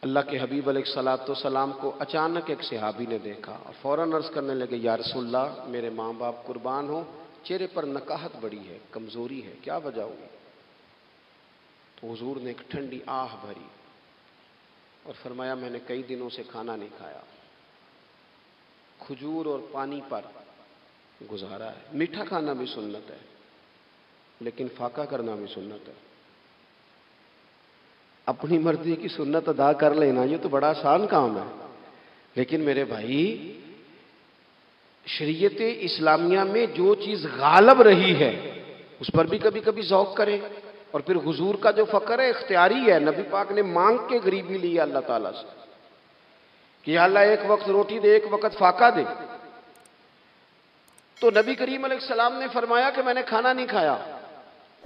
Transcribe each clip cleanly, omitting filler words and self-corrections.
اللہ کے حبیب علیہ الصلوۃ والسلام کو اچانک ایک صحابی نے دیکھا اور فوراً عرض کرنے لگے یا رسول اللہ میرے ماں باپ قربان ہوں، چہرے پر نکاہت بڑی ہے، کمزوری ہے، کیا وجہ ہوئی؟ تو حضور نے ایک ٹھنڈی آہ بھری اور فرمایا میں نے کئی دنوں سے کھانا نہیں کھایا، کھجور اور پانی پر گزارا ہے۔ میٹھا کھانا بھی سنت ہے لیکن فاقہ کرنا بھی سنت ہے۔ اپنی مرضی کی سنت ادا کر لینا یہ تو بڑا آسان کام ہے، لیکن میرے بھائی شریعت اسلامیہ میں جو چیز غالب رہی ہے اس پر بھی کبھی کبھی ذوق کریں۔ اور پھر حضور کا جو فقر ہے اختیاری ہے، نبی پاک نے مانگ کے غریبی لی ہے اللہ تعالیٰ سے کہ یا اللہ ایک وقت روٹی دے، ایک وقت فاقہ دے۔ تو نبی کریم علیہ السلام نے فرمایا کہ میں نے کھانا نہیں کھایا،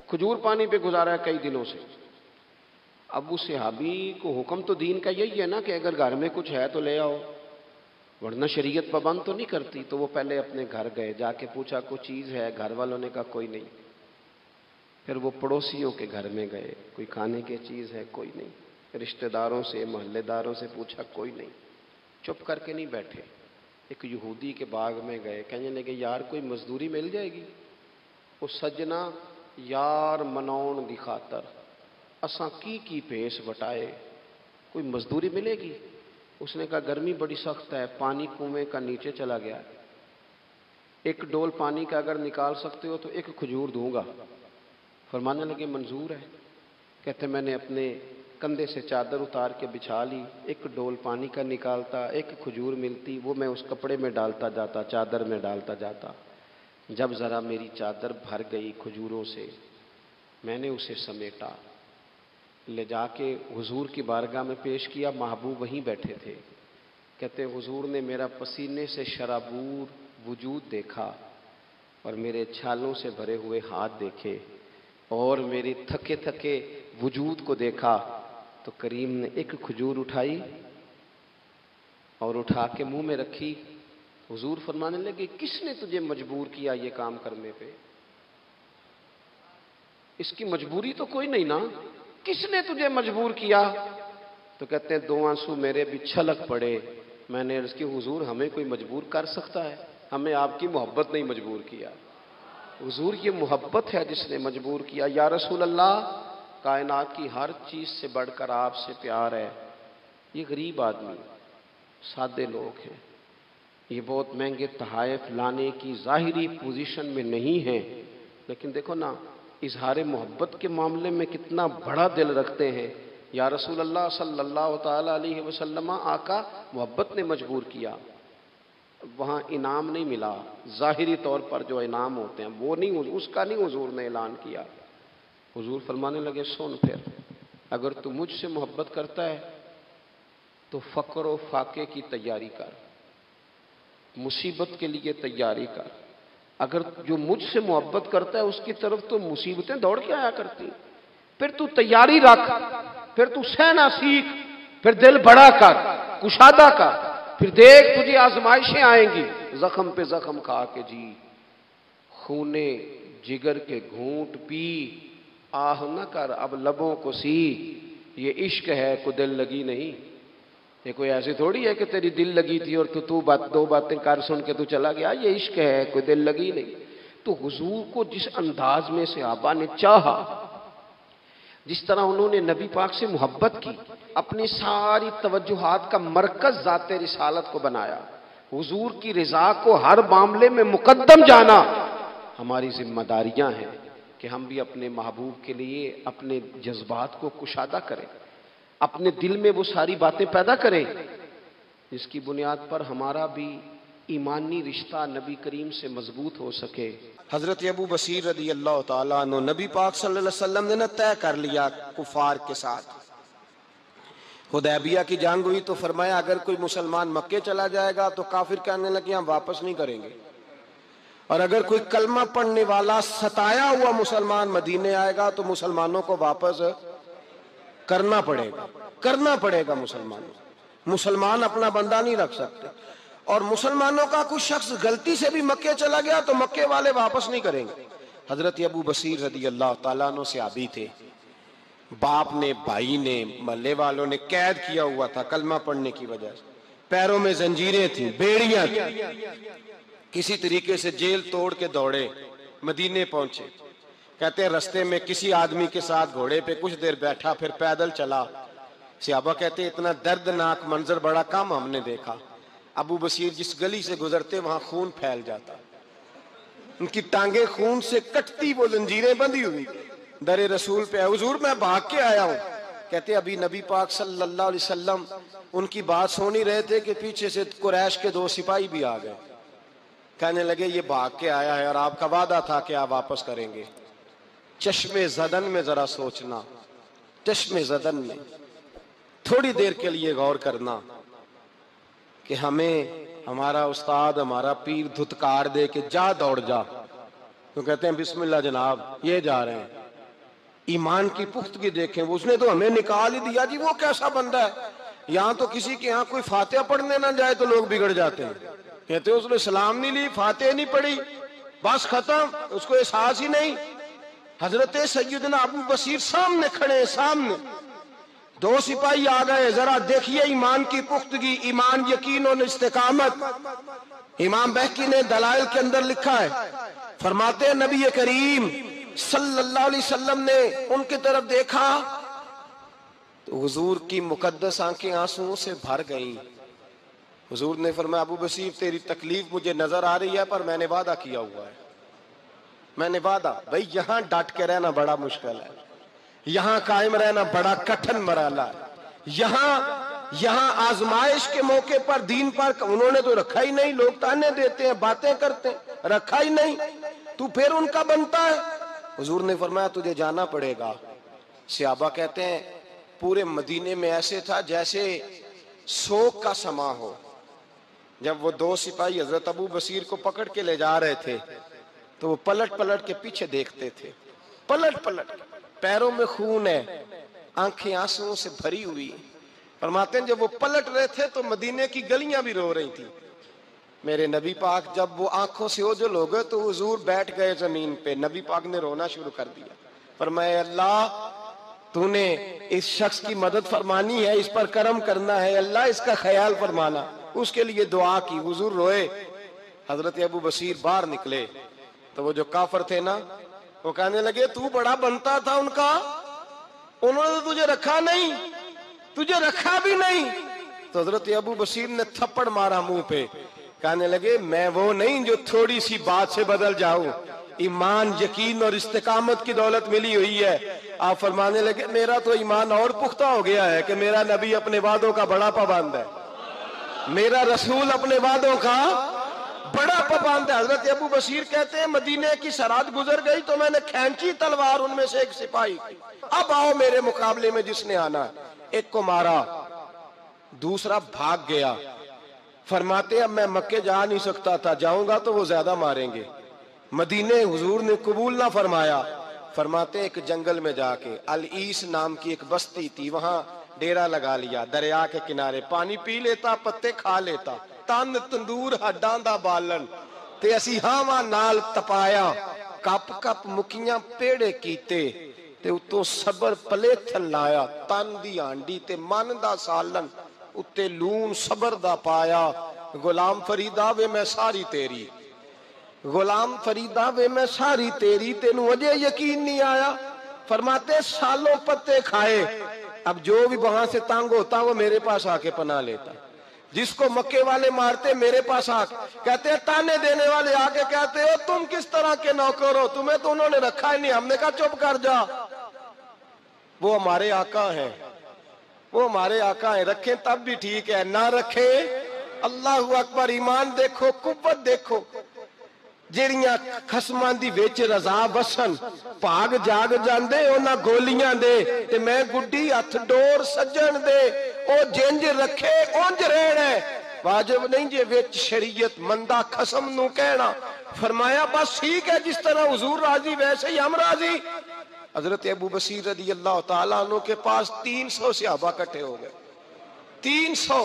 کھجور پانی پہ گزارا ہے کئی دنوں سے۔ اب اس صحابی کو حکم تو دین کا یہی ہے نا کہ اگر گھر میں کچھ ہے تو لے آؤ، ورنہ شریعت پابند تو نہیں کرتی۔ تو وہ پہلے اپنے گھر گئے، جا کے پوچھا کوئی چیز ہے؟ گھر والوں نے کہا کوئی نہیں۔ پھر وہ پڑوسیوں کے گھر میں گئے، کوئی کھانے کی چیز ہے؟ کوئی نہیں۔ رشتہ داروں سے، محلے داروں سے پوچھا، کوئی نہیں۔ چپ کر کے نہیں بیٹھے، ایک یہودی کے باغ میں گئے، کہنے لگے یار کوئی مزدوری مل جائے گی؟ وہ سجنا یار منون دی خاطر اساں کی پیش وٹائے، کوئی مزدوری ملے گی؟ اس نے کہا گرمی بڑی سخت ہے، پانی کنویں کا نیچے چلا گیا ہے، ایک ڈول پانی کا اگر نکال سکتے ہو تو ایک کھجور دوں گا۔ فرمانے لگے منظور ہے۔ کہتے میں نے اپنے کندھے سے چادر اتار کے بچھا لی، ایک ڈول پانی کا نکالتا، ایک کھجور ملتی، وہ میں اس کپڑے میں ڈالتا جاتا، چادر میں ڈالتا جاتا۔ جب ذرا میری چادر بھر گئی کھجوروں سے، میں نے اسے سمیٹا، لے جا کے حضور کی بارگاہ میں پیش کیا۔ محبوب وہیں بیٹھے تھے۔ کہتے حضور نے میرا پسینے سے شرابور وجود دیکھا اور میرے چھالوں سے بھرے ہوئے ہاتھ دیکھے اور میری تھکے تھکے وجود کو دیکھا تو کریم نے ایک کھجور اٹھائی اور اٹھا کے منہ میں رکھی۔ حضور فرمانے لگے کس نے تجھے مجبور کیا یہ کام کرنے پہ؟ اس کی مجبوری تو کوئی نہیں نا، کس نے تجھے مجبور کیا؟ تو کہتے ہیں دو آنسو میرے بھی چھلک پڑے۔ میں نے عرض کی حضور ہمیں کوئی مجبور کر سکتا ہے؟ ہمیں آپ کی محبت نہیں مجبور کیا، حضور یہ محبت ہے جس نے مجبور کیا۔ یا رسول اللہ کائنات کی ہر چیز سے بڑھ کر آپ سے پیار ہے۔ یہ غریب آدمی، سادے لوگ ہیں، یہ بہت مہنگے تحائف لانے کی ظاہری پوزیشن میں نہیں ہیں، لیکن دیکھو نا اظہار محبت کے معاملے میں کتنا بڑا دل رکھتے ہیں۔ یا رسول اللہ صلی اللہ تعالی علیہ وسلم آقا محبت نے مجبور کیا۔ وہاں انعام نہیں ملا، ظاہری طور پر جو انعام ہوتے ہیں وہ نہیں، اس کا نہیں حضور نے اعلان کیا۔ حضور فرمانے لگے سن پھر اگر تو مجھ سے محبت کرتا ہے تو فقر و فاقے کی تیاری کر، مصیبت کے لیے تیاری کر۔ اگر جو مجھ سے محبت کرتا ہے اس کی طرف تو مصیبتیں دوڑ کے آیا کرتی، پھر تو تیاری رکھ، پھر تو سہنا سیکھ، پھر دل بڑا کر، کشادہ کر، پھر دیکھ تجھے آزمائشیں آئیں گی، زخم پہ زخم کھا کے جی، خونے جگر کے گھونٹ پی، آہ نہ کر اب لبوں کو سی، یہ عشق ہے کو دل لگی نہیں۔ یہ کوئی ایسی تھوڑی ہے کہ تیری دل لگی تھی اور تو دو باتیں کر سن کے تو چلا گیا، یہ عشق ہے کوئی دل لگی نہیں۔ تو حضور کو جس انداز میں صحابہ نے چاہا، جس طرح انہوں نے نبی پاک سے محبت کی، اپنی ساری توجہات کا مرکز ذات رسالت کو بنایا، حضور کی رضا کو ہر معاملے میں مقدم جانا، ہماری ذمہ داریاں ہیں کہ ہم بھی اپنے محبوب کے لیے اپنے جذبات کو کشادہ کریں، اپنے دل میں وہ ساری باتیں پیدا کریں جس کی بنیاد پر ہمارا بھی ایمانی رشتہ نبی کریم سے مضبوط ہو سکے۔ حضرت ابو بصیر رضی اللہ تعالیٰ عنہ، نبی پاک صلی اللہ علیہ وسلم نے طے کر لیا کفار کے ساتھ، حدیبیہ کی جنگ ہوئی تو فرمایا اگر کوئی مسلمان مکے چلا جائے گا تو کافر کہنے لگے ہم واپس نہیں کریں گے، اور اگر کوئی کلمہ پڑھنے والا ستایا ہوا مسلمان مدینے آئے گا تو مسلمانوں کو واپس کرنا پڑے گا مسلمان اپنا بندہ نہیں رکھ سکتے، اور مسلمانوں کا کوئی شخص غلطی سے بھی مکے چلا گیا تو مکے والے واپس نہیں کریں گے۔ حضرت ابو بصیر رضی اللہ تعالیٰ عنہ صحابی تھے، باپ نے، بھائی نے، محلے والوں نے قید کیا ہوا تھا کلمہ پڑھنے کی وجہ سے، پیروں میں زنجیریں تھیں، بیڑیاں تھیں، کسی طریقے سے جیل توڑ کے دوڑے، مدینے پہنچے۔ کہتے ہیں رستے میں کسی آدمی کے ساتھ گھوڑے پہ کچھ دیر بیٹھا، پھر پیدل چلا۔ صحابہ کہتے ہیں اتنا دردناک منظر بڑا کم ہم نے دیکھا۔ ابو بصیر جس گلی سے گزرتے وہاں خون پھیل جاتا، ان کی ٹانگیں خون سے کٹتی، وہ زنجیریں بندھی ہوئی، در رسول پہ حضور میں بھاگ کے آیا ہوں۔ کہتے ابھی نبی پاک صلی اللہ علیہ وسلم ان کی بات سن ہی رہے تھے کہ پیچھے سے قریش کے 2 سپاہی بھی آ گئے۔ کہنے لگے یہ بھاگ کے آیا ہے اور آپ کا وعدہ تھا کہ آپ واپس کریں گے۔ چشم زدن میں ذرا سوچنا، چشم زدن میں تھوڑی دیر کے لیے غور کرنا کہ ہمیں ہمارا استاد، ہمارا پیر دھتکار دے کہ جا دوڑ جا، تو کہتے ہیں بسم اللہ جناب یہ جا رہے ہیں۔ ایمان کی پختگی دیکھیں، اس نے تو ہمیں نکال ہی دیا جی، وہ کیسا بندہ ہے۔ یہاں تو کسی کے یہاں کوئی فاتحہ پڑھنے نہ جائے تو لوگ بگڑ جاتے ہیں، کہتے ہیں اس نے سلام نہیں لی، فاتحہ نہیں پڑھی، بس ختم، اس کو احساس ہی نہیں۔ حضرت سیدنا ابو بصیر سامنے کھڑے، سامنے 2 سپاہی آ گئے، ذرا دیکھیے ایمان کی پختگی، ایمان، یقین اور استقامت۔ امام بہقی نے دلائل کے اندر لکھا ہے، فرماتے ہیں نبی کریم صلی اللہ علیہ وسلم نے ان کی طرف دیکھا تو حضور کی مقدس آنکھیں آنسوؤں سے بھر گئیں۔ حضور نے فرمایا ابو بصیر تیری تکلیف مجھے نظر آ رہی ہے، پر میں نے وعدہ کیا ہوا ہے، میں نے وعدہ۔ بھائی یہاں ڈٹ کے رہنا بڑا مشکل ہے، یہاں قائم رہنا بڑا کٹھن مرحلہ ہے۔ یہاں آزمائش کے موقع پر دین پر انہوں نے تو رکھا ہی نہیں، لوگ تانے دیتے ہیں، باتیں کرتے ہیں، رکھا ہی نہیں، تو پھر ان کا بنتا ہے۔ حضور نے فرمایا تجھے جانا پڑے گا۔ صحابہ کہتے ہیں پورے مدینے میں ایسے تھا جیسے سوگ کا سما ہو۔ جب وہ 2 سپاہی حضرت ابو بصیر کو پکڑ کے لے جا رہے تھے تو وہ پلٹ پلٹ کے پیچھے دیکھتے تھے، پلٹ پلٹ، پیروں میں خون ہے، آنکھیں آنسوؤں سے بھری ہوئی۔ فرماتے ہیں جب وہ پلٹ رہے تھے تو مدینے کی گلیاں بھی رو رہی تھی۔ میرے نبی پاک جب وہ آنکھوں سے اوجھل ہو گئے تو حضور بیٹھ گئے زمین پہ، نبی پاک نے رونا شروع کر دیا۔ فرمایا اللہ تو نے اس شخص کی مدد فرمانی ہے، اس پر کرم کرنا ہے، اللہ اس کا خیال فرمانا، اس کے لیے دعا کی۔ حضور روئے۔ حضرت ابو بصیر باہر نکلے تو وہ جو کافر تھے نا، وہ کہنے لگے تو بڑا بنتا تھا ان کا، انہوں نے تجھے رکھا نہیں، تجھے رکھا بھی نہیں۔ تو حضرت ابو بصیر نے تھپڑ مارا منہ پہ، کہنے لگے میں وہ نہیں جو تھوڑی سی بات سے بدل جاؤں، ایمان، یقین اور استقامت کی دولت ملی ہوئی ہے۔ آپ فرمانے لگے میرا تو ایمان اور پختہ ہو گیا ہے کہ میرا نبی اپنے وعدوں کا بڑا پابند ہے، میرا رسول اپنے وعدوں کا بڑا پابند ہے۔ حضرت ابو بصیر کہتے ہیں مدینے کی سرحد گزر گئی تو میں نے کھینچی تلوار ان میں سے ایک سپاہی کی، اب آؤ میرے مقابلے میں جس نے آنا ہے۔ ایک کو مارا، دوسرا بھاگ گیا۔ فرماتے اب میں مکے جا نہیں سکتا تھا، جاؤں گا تو وہ زیادہ ماریں گے۔ مدینے حضور نے قبول نہ فرمایا۔ فرماتے ایک جنگل میں جا کے العیس نام کی ایک بستی تھی، وہاں ڈیرا لگا لیا، دریا کے کنارے، پانی پی لیتا، پتے کھا لیتا، تن تندور ہڈاں دا بالن تے اسی ہاواں نال تپایا، کپ کپ مکیاں پیڑے کیتے تے اتوں صبر پلیتھن لایا، تن دی ہانڈی تے من دا سالن اتے لون صبر دا پایا۔ غلام فریدا وے میں ساری تیری، غلام فریدا وے میں ساری تیری، تینوں اجے یقین نہیں آیا۔ فرماتے سالوں پتے کھائے، اب جو بھی وہاں سے تنگ ہوتا وہ میرے پاس آ کے پناہ لیتا، جس کو مکے والے مارتے میرے پاس آ کے کہتے ہیں، تانے دینے والے آ کے کہتے ہو تم کس طرح کے نوکر ہو، تمہیں تو انہوں نے رکھا ہی نہیں۔ ہم نے کہا چپ کر جا، وہ ہمارے آقا ہیں، وہ ہمارے آقا ہیں، رکھیں تب بھی ٹھیک ہے، نہ رکھیں اللہ اکبر۔ ایمان دیکھو، قوت دیکھو، جیڑیاں خسماں دی وچ رضا وسن بھاگ جاگ جاندے انہاں گولیاں دے تے میں گڈی ہتھ ڈور سجن دے، او جنج رکھے اونج رہنا ہے، واجب نہیں جے وچ شریعت مندہ خسم نو کہنا۔ فرمایا بس ٹھیک ہے، جس طرح حضور راضی ویسے ہی ہم راضی۔ حضرت ابو بصیر رضی اللہ تعالیٰ عنہ کے پاس 300 صحابہ کٹھے ہو گئے، 300۔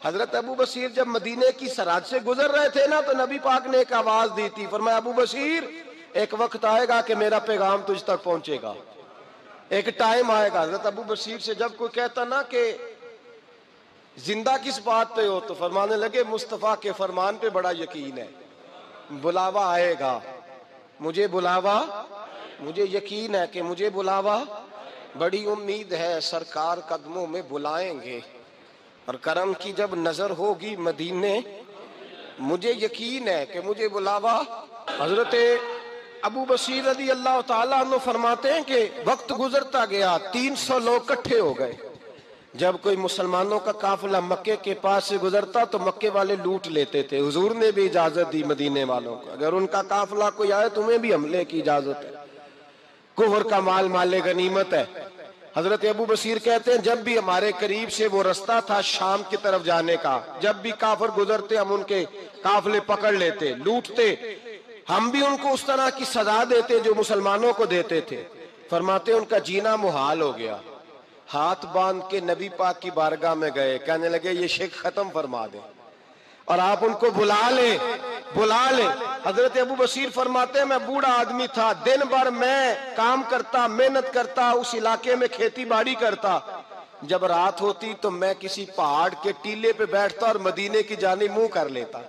حضرت ابو بصیر جب مدینے کی سرحد سے گزر رہے تھے نا تو نبی پاک نے ایک آواز دی تھی، فرمایا ابو بصیر ایک وقت آئے گا کہ میرا پیغام تجھ تک پہنچے گا، ایک ٹائم آئے گا حضرت ابو بصیر سے جب کوئی کہتا نا کہ زندہ کس بات پہ ہو، تو فرمانے لگے مصطفیٰ کے فرمان پہ بڑا یقین ہے، بلاوا آئے گا، مجھے یقین ہے کہ مجھے بلاوا، بڑی امید ہے سرکار قدموں میں بلائیں گے، اور کرم کی جب نظر ہوگی مدینے، مجھے یقین ہے کہ مجھے بلاوا۔ حضرت ابو بصیر رضی اللہ تعالیٰ عنہ فرماتے ہیں کہ وقت گزرتا گیا، 300 لوگ اکٹھے ہو گئے۔ جب کوئی مسلمانوں کا قافلہ مکے کے پاس سے گزرتا تو مکے والے لوٹ لیتے تھے۔ حضور نے بھی اجازت دی مدینے والوں کو، اگر ان کا قافلہ کوئی آئے تمہیں بھی حملے کی اجازت ہے، کفر کا مال مال غنیمت ہے۔ حضرت ابو بصیر کہتے ہیں جب بھی ہمارے قریب سے وہ رستہ تھا شام کی طرف جانے کا، جب بھی کافر گزرتے ہم ان کے قافلے پکڑ لیتے، لوٹتے، ہم بھی ان کو اس طرح کی سزا دیتے جو مسلمانوں کو دیتے تھے۔ فرماتے ان کا جینا محال ہو گیا، ہاتھ باندھ کے نبی پاک کی بارگاہ میں گئے، کہنے لگے یہ شرک ختم فرما دیں اور آپ ان کو بلا لیں۔ حضرت ابو بصیر فرماتے ہیں میں بوڑھا آدمی تھا، دن بھر میں کام کرتا، محنت کرتا، اس علاقے میں کھیتی باڑی کرتا، جب رات ہوتی تو میں کسی پہاڑ کے ٹیلے پہ بیٹھتا اور مدینے کی جانب منہ کر لیتا،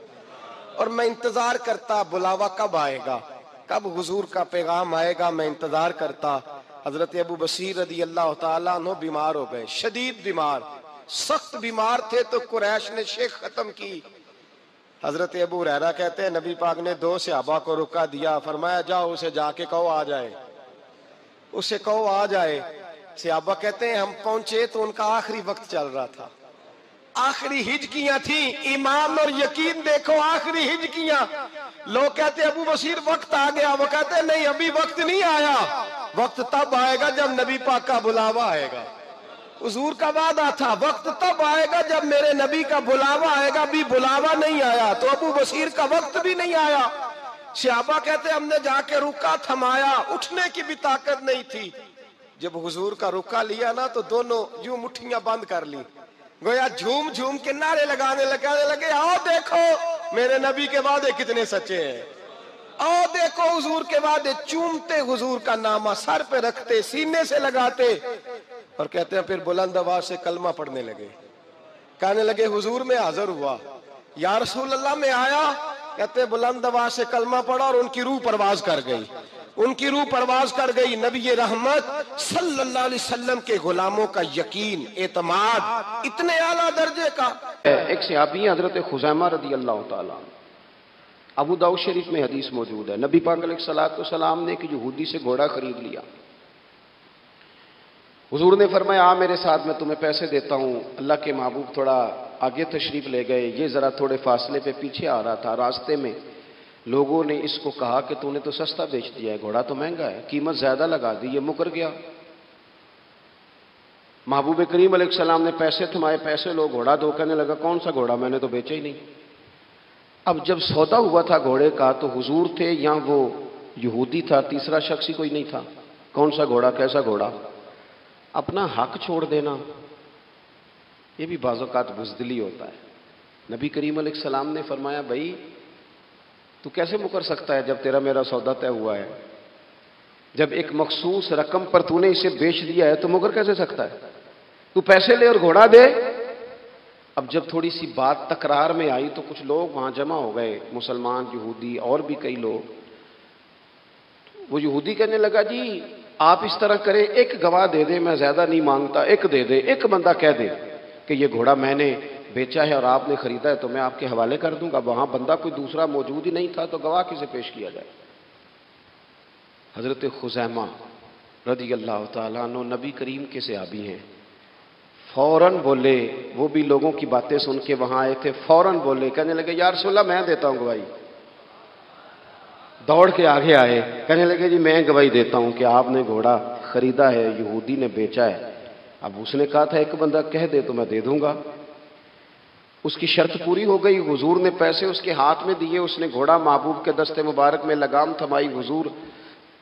اور میں انتظار کرتا بلاوا کب آئے گا، کب حضور کا پیغام آئے گا، میں انتظار کرتا۔ حضرت ابو بصیر رضی اللہ تعالیٰ عنہ بیمار ہو گئے، شدید بیمار، سخت بیمار تھے، تو قریش نے شیخ ختم کی۔ حضرت ابو ہریرہ کہتے ہیں نبی پاک نے 2 صحابہ کو رکا دیا، فرمایا جاؤ اسے جا کے کہو آ جائے، اسے کہو آ جائے۔ صحابہ کہتے ہیں ہم پہنچے تو ان کا آخری وقت چل رہا تھا، آخری ہجکیاں تھیں، ایمان اور یقین دیکھو، آخری ہجکیاں۔ لوگ کہتے ہیں ابو بصیر وقت آ گیا، وہ کہتے ہیں نہیں ابھی وقت نہیں آیا، وقت تب آئے گا جب نبی پاک کا بلاوا آئے گا۔ حضور کا وعدہ تھا وقت تب آئے گا جب میرے نبی کا بلاوا آئے گا، بھی بلاوا نہیں آیا تو ابو بصیر کا وقت بھی نہیں آیا۔ صحابہ کہتے ہیں ہم نے جا کے رکا تھمایا، اٹھنے کی بھی طاقت نہیں تھی۔ جب حضور کا رکا لیا نا تو دونوں یوں مٹھیاں بند کر لی، گویا جھوم جھوم کے نعرے لگانے لگے آؤ دیکھو میرے نبی کے وعدے کتنے سچے ہیں، آؤ دیکھو حضور کے وعدے۔ چومتے حضور کا نامہ سر پہ رکھتے، سینے سے لگاتے، اور کہتے ہیں پھر بلند آواز سے کلمہ پڑھنے لگے، کہنے لگے حضور میں حاضر ہوا، یا رسول اللہ میں آیا، کہتے ہیں بلند آواز سے کلمہ پڑھا اور ان کی روح پرواز کر گئی، ان کی روح پرواز کر گئی۔ نبی رحمت صلی اللہ علیہ وسلم کے غلاموں کا یقین، اعتماد اتنے اعلیٰ درجے کا۔ ایک صحابی حضرت خزیمہ رضی اللہ تعالیٰ، ابو داؤد شریف میں حدیث موجود ہے، نبی پاک علیہ السلام نے ایک یہودی سے گھوڑا خرید لیا۔ حضور نے فرمایا آ میرے ساتھ میں تمہیں پیسے دیتا ہوں۔ اللہ کے محبوب تھوڑا آگے تشریف لے گئے، یہ ذرا تھوڑے فاصلے پہ پیچھے آ رہا تھا، راستے میں لوگوں نے اس کو کہا کہ تو نے تو سستا بیچ دیا ہے، گھوڑا تو مہنگا ہے، قیمت زیادہ لگا دی، یہ مکر گیا۔ محبوب کریم علیہ السلام نے پیسے تھمائے، پیسے لو، گھوڑا دو، کہنے لگا کون سا گھوڑا، میں نے تو بیچا ہی نہیں۔ اب جب سودا ہوا تھا گھوڑے کا تو حضور تھے یا وہ یہودی تھا، تیسرا شخص ہی کوئی نہیں تھا، کون سا گھوڑا، کیسا گھوڑا۔ اپنا حق چھوڑ دینا یہ بھی بعض اوقات بزدلی ہوتا ہے۔ نبی کریم علیہ السلام نے فرمایا بھائی تو کیسے مکر سکتا ہے جب تیرا میرا سودا طے ہوا ہے، جب ایک مخصوص رقم پر تو نے اسے بیچ دیا ہے تو مکر کیسے سکتا ہے، تو پیسے لے اور گھوڑا دے۔ اب جب تھوڑی سی بات تکرار میں آئی تو کچھ لوگ وہاں جمع ہو گئے، مسلمان، یہودی اور بھی کئی لوگ۔ وہ یہودی کہنے لگا جی آپ اس طرح کریں، ایک گواہ دے دے، میں زیادہ نہیں مانگتا، ایک دے دے، ایک بندہ کہہ دے کہ یہ گھوڑا میں نے بیچا ہے اور آپ نے خریدا ہے تو میں آپ کے حوالے کر دوں گا۔ وہاں بندہ کوئی دوسرا موجود ہی نہیں تھا تو گواہ کسے پیش کیا جائے۔ حضرت خزیمہ رضی اللہ تعالیٰ عنہ نبی کریم کے صحابی ہیں، فوراً بولے، وہ بھی لوگوں کی باتیں سن کے وہاں آئے تھے، فوراً بولے، کہنے لگے یا رسول اللہ میں دیتا ہوں گواہی۔ دوڑ کے آگے آئے، کہنے لگے جی میں گواہی دیتا ہوں کہ آپ نے گھوڑا خریدا ہے، یہودی نے بیچا ہے۔ اب اس نے کہا تھا ایک بندہ کہہ دے تو میں دے دوں گا۔ اس کی شرط پوری ہو گئی، حضور نے پیسے اس کے ہاتھ میں دیے، اس نے گھوڑا محبوب کے دستے مبارک میں لگام تھمائی، حضور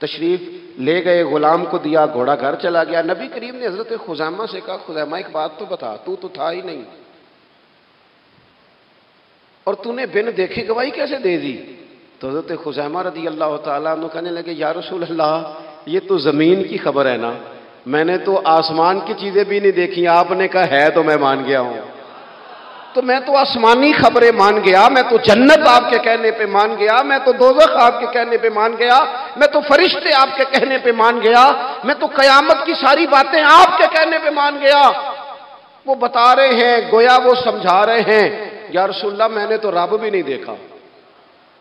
تشریف لے گئے، غلام کو دیا، گھوڑا گھر چلا گیا۔ نبی کریم نے حضرت خزیمہ سے کہا خزیمہ ایک بات تو بتا، تو تھا ہی نہیں اور تو نے بن دیکھے گواہی کیسے دے دی؟ تو حضرت خزیمہ رضی اللہ تعالیٰ عنہ کہنے لگے یا رسول اللہ یہ تو زمین کی خبر ہے نا، میں نے تو آسمان کی چیزیں بھی نہیں دیکھی، آپ نے کہا ہے تو میں مان گیا ہوں۔ تو میں تو آسمانی خبریں مان گیا، میں تو جنت آپ کے کہنے پہ مان گیا، میں تو دوزخ آپ کے کہنے پہ مان گیا، میں تو فرشتے آپ کے کہنے پہ مان گیا، میں تو قیامت کی ساری باتیں آپ کے کہنے پہ مان گیا۔ وہ بتا رہے ہیں، گویا وہ سمجھا رہے ہیں، یا رسول اللہ میں نے تو رب بھی نہیں دیکھا،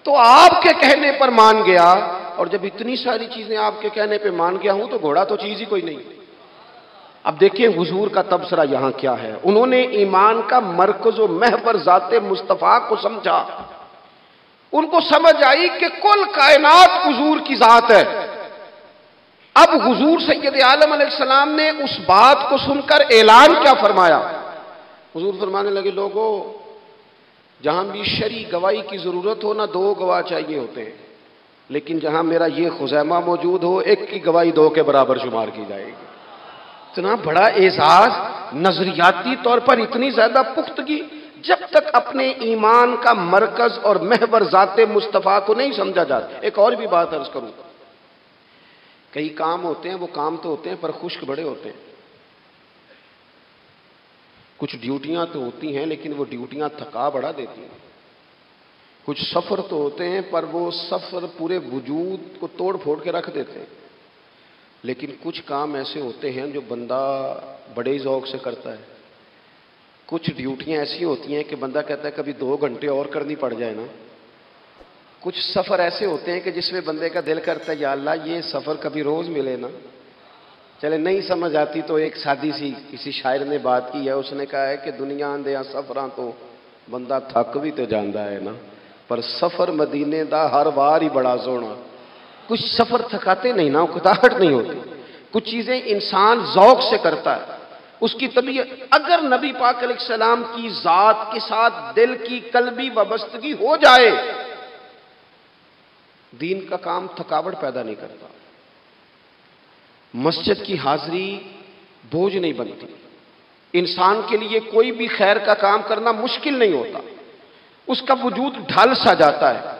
تو آپ کے کہنے پر مان گیا۔ اور جب اتنی ساری چیزیں آپ کے کہنے پہ مان گیا ہوں تو گھوڑا تو چیز ہی کوئی نہیں۔ اب دیکھیں حضور کا تبصرہ یہاں کیا ہے۔ انہوں نے ایمان کا مرکز و محور ذات مصطفیٰ کو سمجھا، ان کو سمجھ آئی کہ کل کائنات حضور کی ذات ہے۔ اب حضور سید عالم علیہ السلام نے اس بات کو سن کر اعلان کیا فرمایا؟ حضور فرمانے لگے، لوگوں جہاں بھی شرعی گواہی کی ضرورت ہو نہ دو گواہ چاہیے ہوتے ہیں، لیکن جہاں میرا یہ خزیمہ موجود ہو، ایک کی گواہی دو کے برابر شمار کی جائے گی۔ اتنا بڑا اعزاز، نظریاتی طور پر اتنی زیادہ پختگی، جب تک اپنے ایمان کا مرکز اور محور ذات مصطفیٰ کو نہیں سمجھا جاتا۔ ایک اور بھی بات عرض کروں، کئی کام ہوتے ہیں، وہ کام تو ہوتے ہیں پر خشک بڑے ہوتے ہیں۔ کچھ ڈیوٹیاں تو ہوتی ہیں لیکن وہ ڈیوٹیاں تھکا بڑا دیتی ہیں۔ کچھ سفر تو ہوتے ہیں پر وہ سفر پورے وجود کو توڑ پھوڑ کے رکھ دیتے ہیں۔ لیکن کچھ کام ایسے ہوتے ہیں جو بندہ بڑے ذوق سے کرتا ہے۔ کچھ ڈیوٹیاں ایسی ہوتی ہیں کہ بندہ کہتا ہے کبھی 2 گھنٹے اور کرنی پڑ جائے نا۔ کچھ سفر ایسے ہوتے ہیں کہ جس میں بندے کا دل کرتا ہے یا اللہ یہ سفر کبھی روز ملے نا۔ چلے نہیں سمجھ آتی تو ایک سادی سی کسی شاعر نے بات کی ہے، اس نے کہا ہے کہ دنیا اندیاں سفراں تو بندہ تھک بھی تو جاندا ہے نا، پر سفر مدینے دا ہر وار ہی بڑا سونا۔ کچھ سفر تھکاتے نہیں نا، اکتاہٹ نہیں ہوتی۔ کچھ چیزیں انسان ذوق سے کرتا ہے، اس کی طبیعت۔ اگر نبی پاک علیہ السلام کی ذات کے ساتھ دل کی قلبی وابستگی ہو جائے، دین کا کام تھکاوٹ پیدا نہیں کرتا۔ مسجد کی حاضری بوجھ نہیں بنتی، انسان کے لیے کوئی بھی خیر کا کام کرنا مشکل نہیں ہوتا، اس کا وجود ڈھل سا جاتا ہے،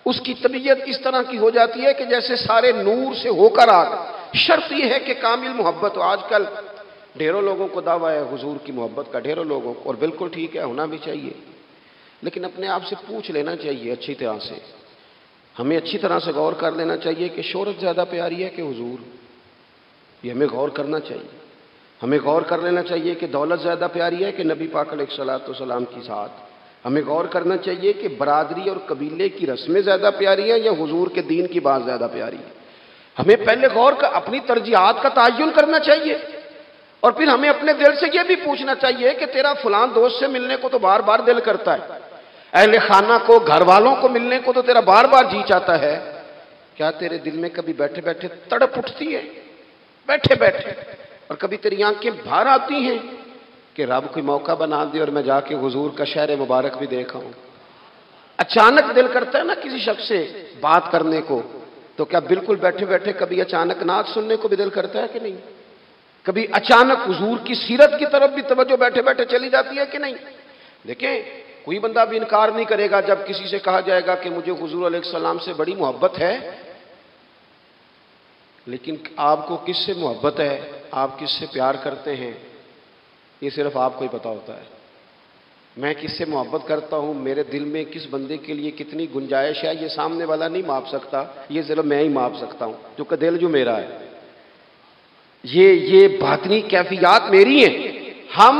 اس کی طبیعت اس طرح کی ہو جاتی ہے کہ جیسے سارے نور سے ہو کر آ گئے۔ شرط یہ ہے کہ کامل محبت ہو۔ آج کل ڈھیروں لوگوں کو دعویٰ ہے حضور کی محبت کا، ڈھیروں لوگوں کو، اور بالکل ٹھیک ہے، ہونا بھی چاہیے، لیکن اپنے آپ سے پوچھ لینا چاہیے اچھی طرح سے، ہمیں اچھی طرح سے غور کر لینا چاہیے کہ شہرت زیادہ پیاری ہے کہ حضور؟ یہ ہمیں غور کرنا چاہیے۔ ہمیں غور کر لینا چاہیے کہ دولت زیادہ پیاری ہے کہ نبی پاک علیہ الصلوۃ کی ذات؟ ہمیں غور کرنا چاہیے کہ برادری اور قبیلے کی رسمیں زیادہ پیاری ہیں یا حضور کے دین کی بات زیادہ پیاری ہے؟ ہمیں پہلے غور کر اپنی ترجیحات کا تعین کرنا چاہیے، اور پھر ہمیں اپنے دل سے یہ بھی پوچھنا چاہیے کہ تیرا فلاں دوست سے ملنے کو تو بار بار دل کرتا ہے، اہل خانہ کو، گھر والوں کو ملنے کو تو تیرا بار بار جی چاہتا ہے، کیا تیرے دل میں کبھی بیٹھے بیٹھے تڑپ اٹھتی ہے؟ بیٹھے بیٹھے، اور کبھی تیری آنکھیں باہر آتی ہیں کہ رب کوئی موقع بنا دے اور میں جا کے حضور کا شہر مبارک بھی دیکھا ہوں؟ اچانک دل کرتا ہے نا کسی شخص سے بات کرنے کو، تو کیا بالکل بیٹھے بیٹھے کبھی اچانک نعت سننے کو بھی دل کرتا ہے کہ نہیں؟ کبھی اچانک حضور کی سیرت کی طرف بھی توجہ بیٹھے بیٹھے چلی جاتی ہے کہ نہیں؟ دیکھیں کوئی بندہ بھی انکار نہیں کرے گا جب کسی سے کہا جائے گا کہ مجھے حضور علیہ السلام سے بڑی محبت ہے، لیکن آپ کو کس سے محبت ہے، آپ کس سے پیار کرتے ہیں، یہ صرف آپ کو ہی پتا ہوتا ہے۔ میں کس سے محبت کرتا ہوں، میرے دل میں کس بندے کے لیے کتنی گنجائش ہے، یہ سامنے والا نہیں ماپ سکتا، یہ صرف میں ہی ماپ سکتا ہوں، جو کہ دل جو میرا ہے۔ یہ باطنی کیفیات میری ہیں۔ ہم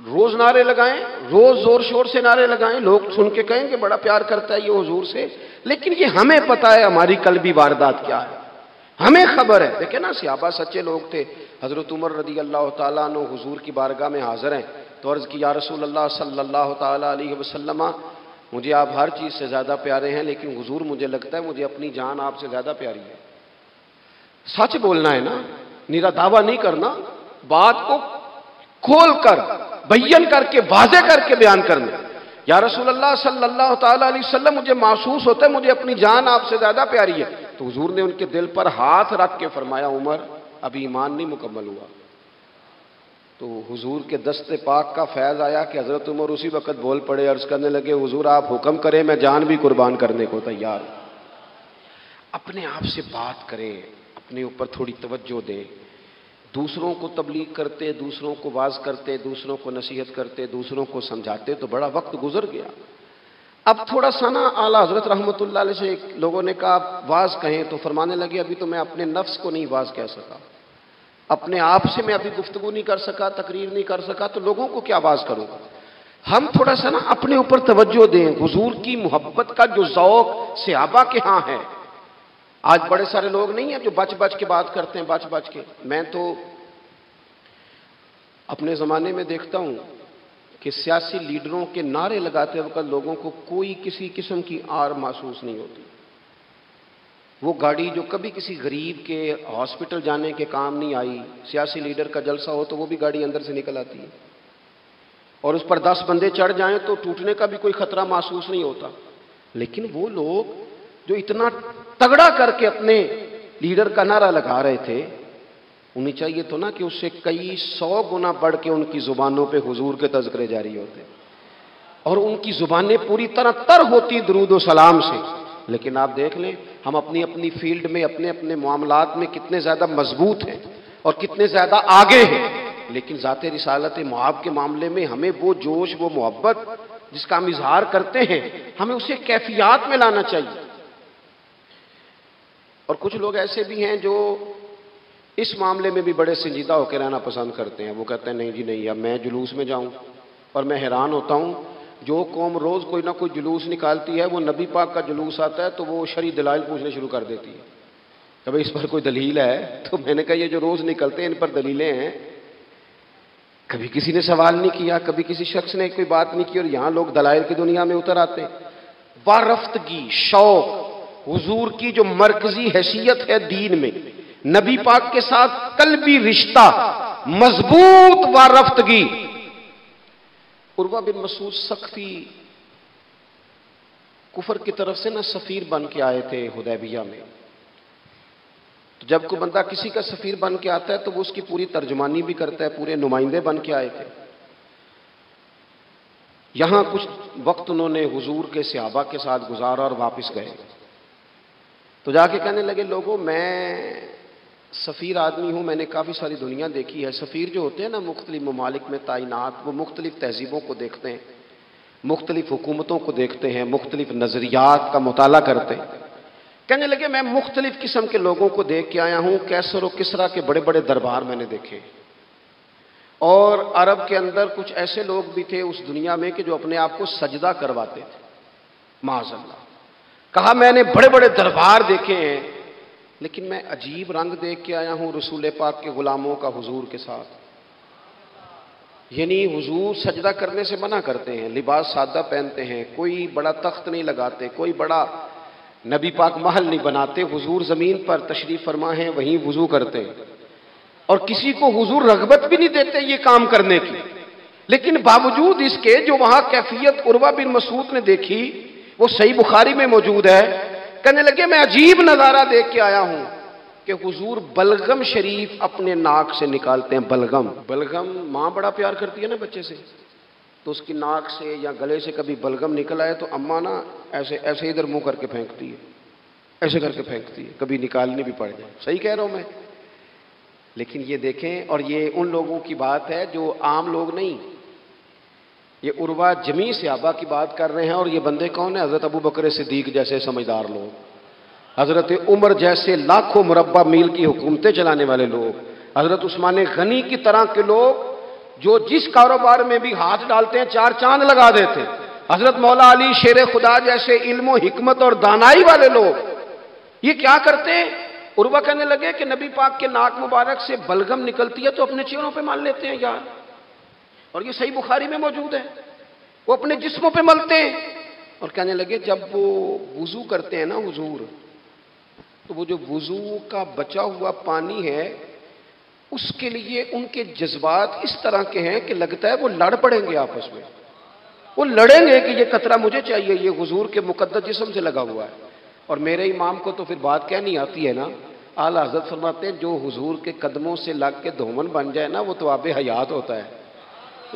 روز نعرے لگائیں، روز زور شور سے نعرے لگائیں، لوگ سن کے کہیں کہ بڑا پیار کرتا ہے یہ حضور سے، لیکن یہ ہمیں پتا ہے ہماری قلبی واردات کیا ہے، ہمیں خبر ہے۔ دیکھیں نا صحابہ سچے لوگ تھے۔ حضرت عمر رضی اللہ تعالیٰ عنہ حضور کی بارگاہ میں حاضر ہیں تو عرض کی یا رسول اللہ صلی اللہ تعالیٰ علیہ وسلم، مجھے آپ ہر چیز سے زیادہ پیارے ہیں، لیکن حضور مجھے لگتا ہے مجھے اپنی جان آپ سے زیادہ پیاری ہے۔ سچ بولنا ہے نا، نیرا دعویٰ نہیں کرنا، بات کو کھول کر بیان کر کے واضح کر کے بیان کرنا۔ یا رسول اللہ صلی اللہ تعالیٰ علیہ وسلم مجھے محسوس ہوتا ہے مجھے اپنی جان آپ سے زیادہ پیاری ہے، تو حضور نے ان کے دل پر ہاتھ رکھ کے فرمایا عمر ابھی ایمان نہیں مکمل ہوا۔ تو حضور کے دست پاک کا فیض آیا کہ حضرت عمر اسی وقت بول پڑے، عرض کرنے لگے حضور آپ حکم کریں میں جان بھی قربان کرنے کو تیار ہوں۔ اپنے آپ سے بات کریں، اپنے اوپر تھوڑی توجہ دیں، دوسروں کو تبلیغ کرتے، دوسروں کو واعظ کرتے، دوسروں کو نصیحت کرتے، دوسروں کو سمجھاتے تو بڑا وقت گزر گیا۔ اب تھوڑا سا نا اعلیٰ حضرت رحمۃ اللہ علیہ سے لوگوں نے کہا واعظ کہیں، تو فرمانے لگے ابھی تو میں اپنے نفس کو نہیں واعظ کہہ سکا، اپنے آپ سے میں ابھی گفتگو نہیں کر سکا، تقریر نہیں کر سکا، تو لوگوں کو کیا واعظ کروں گا۔ ہم تھوڑا سا نا اپنے اوپر توجہ دیں، حضور کی محبت کا جو ذوق صحابہ کے ہاں ہے۔ آج بڑے سارے لوگ نہیں ہیں جو بچ بچ کے بات کرتے ہیں، بچ بچ کے۔ میں تو اپنے زمانے میں دیکھتا ہوں کہ سیاسی لیڈروں کے نعرے لگاتے وقت لوگوں کو کوئی کسی قسم کی آر محسوس نہیں ہوتی۔ وہ گاڑی جو کبھی کسی غریب کے ہاسپٹل جانے کے کام نہیں آئی، سیاسی لیڈر کا جلسہ ہو تو وہ بھی گاڑی اندر سے نکل آتی ہے، اور اس پر 10 بندے چڑھ جائیں تو ٹوٹنے کا بھی کوئی خطرہ محسوس نہیں ہوتا۔ لیکن وہ لوگ جو اتنا تگڑا کر کے اپنے لیڈر کا نعرہ لگا رہے تھے، انہیں چاہیے تو نا کہ اس سے کئی 100 گنا بڑھ کے ان کی زبانوں پہ حضور کے تذکرے جاری ہوتے، اور ان کی زبانیں پوری طرح تر ہوتی درود و سلام سے۔ لیکن آپ دیکھ لیں ہم اپنی اپنی فیلڈ میں، اپنے اپنے معاملات میں کتنے زیادہ مضبوط ہیں اور کتنے زیادہ آگے ہیں، لیکن ذات رسالت معاب کے معاملے میں ہمیں وہ جوش، وہ محبت جس کا ہم اظہار کرتے ہیں، ہمیں اسے کیفیات میں لانا چاہیے۔ اور کچھ لوگ ایسے بھی ہیں جو اس معاملے میں بھی بڑے سنجیدہ ہو کے رہنا پسند کرتے ہیں۔ وہ کہتے ہیں نہیں جی نہیں، اب میں جلوس میں جاؤں۔ اور میں حیران ہوتا ہوں، جو قوم روز کوئی نہ کوئی جلوس نکالتی ہے، وہ نبی پاک کا جلوس آتا ہے تو وہ شرعی دلائل پوچھنے شروع کر دیتی ہے کہ بھئی اس پر کوئی دلیل ہے؟ تو میں نے کہا یہ جو روز نکلتے ہیں ان پر دلیلیں ہیں؟ کبھی کسی نے سوال نہیں کیا، کبھی کسی شخص نے کوئی بات نہیں کی، اور یہاں لوگ دلائل کی دنیا میں اتر آتے ہیں۔ وارفتگی، شوق، حضور کی جو مرکزی حیثیت ہے دین میں، نبی پاک کے ساتھ قلبی رشتہ، مضبوط وارفتگی۔ عروہ بن مسعود ثقفی کفر کی طرف سے نا سفیر بن کے آئے تھے حدیبیہ میں۔ تو جب کوئی بندہ کسی کا سفیر بن کے آتا ہے تو وہ اس کی پوری ترجمانی بھی کرتا ہے، پورے نمائندے بن کے آئے تھے۔ یہاں کچھ وقت انہوں نے حضور کے صحابہ کے ساتھ گزارا اور واپس گئے، تو جا کے کہنے لگے لوگوں میں سفیر آدمی ہوں، میں نے کافی ساری دنیا دیکھی ہے۔ سفیر جو ہوتے ہیں نا مختلف ممالک میں تعینات، وہ مختلف تہذیبوں کو دیکھتے ہیں، مختلف حکومتوں کو دیکھتے ہیں، مختلف نظریات کا مطالعہ کرتے ہیں۔ کہنے لگے میں مختلف قسم کے لوگوں کو دیکھ کے آیا ہوں، کیسر و کسریٰ کے بڑے بڑے دربار میں نے دیکھے، اور عرب کے اندر کچھ ایسے لوگ بھی تھے اس دنیا میں کہ جو اپنے آپ کو سجدہ کرواتے تھے، معاذ اللہ۔ کہا میں نے بڑے بڑے دربار دیکھے ہیں، لیکن میں عجیب رنگ دیکھ کے آیا ہوں رسول پاک کے غلاموں کا حضور کے ساتھ۔ یعنی حضور سجدہ کرنے سے منع کرتے ہیں، لباس سادہ پہنتے ہیں، کوئی بڑا تخت نہیں لگاتے، کوئی بڑا نبی پاک محل نہیں بناتے، حضور زمین پر تشریف فرما ہیں وہیں وضو کرتے ہیں، اور کسی کو حضور رغبت بھی نہیں دیتے یہ کام کرنے کی۔ لیکن باوجود اس کے جو وہاں کیفیت عروہ بن مسعود نے دیکھی وہ صحیح بخاری میں موجود ہے۔ کہنے لگے میں عجیب نظارہ دیکھ کے آیا ہوں کہ حضور بلغم شریف اپنے ناک سے نکالتے ہیں۔ بلغم ماں بڑا پیار کرتی ہے نا بچے سے، تو اس کی ناک سے یا گلے سے کبھی بلغم نکل آئے تو اماں نا ایسے ادھر منہ کر کے پھینکتی ہے، ایسے کر کے پھینکتی ہے، کبھی نکالنی بھی پڑ جائے۔ صحیح کہہ رہا ہوں میں؟ لیکن یہ دیکھیں، اور یہ ان لوگوں کی بات ہے جو عام لوگ نہیں، یہ عروہ جمیع صحابہ کی بات کر رہے ہیں۔ اور یہ بندے کون ہیں؟ حضرت ابو بکر صدیق جیسے سمجھدار لوگ، حضرت عمر جیسے لاکھوں مربع میل کی حکومتیں چلانے والے لوگ، حضرت عثمان غنی کی طرح کے لوگ جو جس کاروبار میں بھی ہاتھ ڈالتے ہیں 4 چاند لگا دیتے، حضرت مولا علی شیر خدا جیسے علم و حکمت اور دانائی والے لوگ، یہ کیا کرتے ہیں؟ عروہ کہنے لگے کہ نبی پاک کے ناک مبارک سے بلغم نکلتی ہے تو اپنے چہروں پہ مان لیتے ہیں یار، اور یہ صحیح بخاری میں موجود ہے، وہ اپنے جسموں پہ ملتے ہیں۔ اور کہنے لگے جب وہ وضو کرتے ہیں نا حضور، تو وہ جو وضو کا بچا ہوا پانی ہے اس کے لیے ان کے جذبات اس طرح کے ہیں کہ لگتا ہے وہ لڑ پڑیں گے آپس میں، وہ لڑیں گے کہ یہ قطرہ مجھے چاہیے، یہ حضور کے مقدس جسم سے لگا ہوا ہے۔ اور میرے امام کو تو پھر بات کہنی آتی ہے نا، اعلیٰ حضرت فرماتے ہیں جو حضور کے قدموں سے لگ کے دھومن بن جائے نا وہ تو آب حیات ہوتا ہے،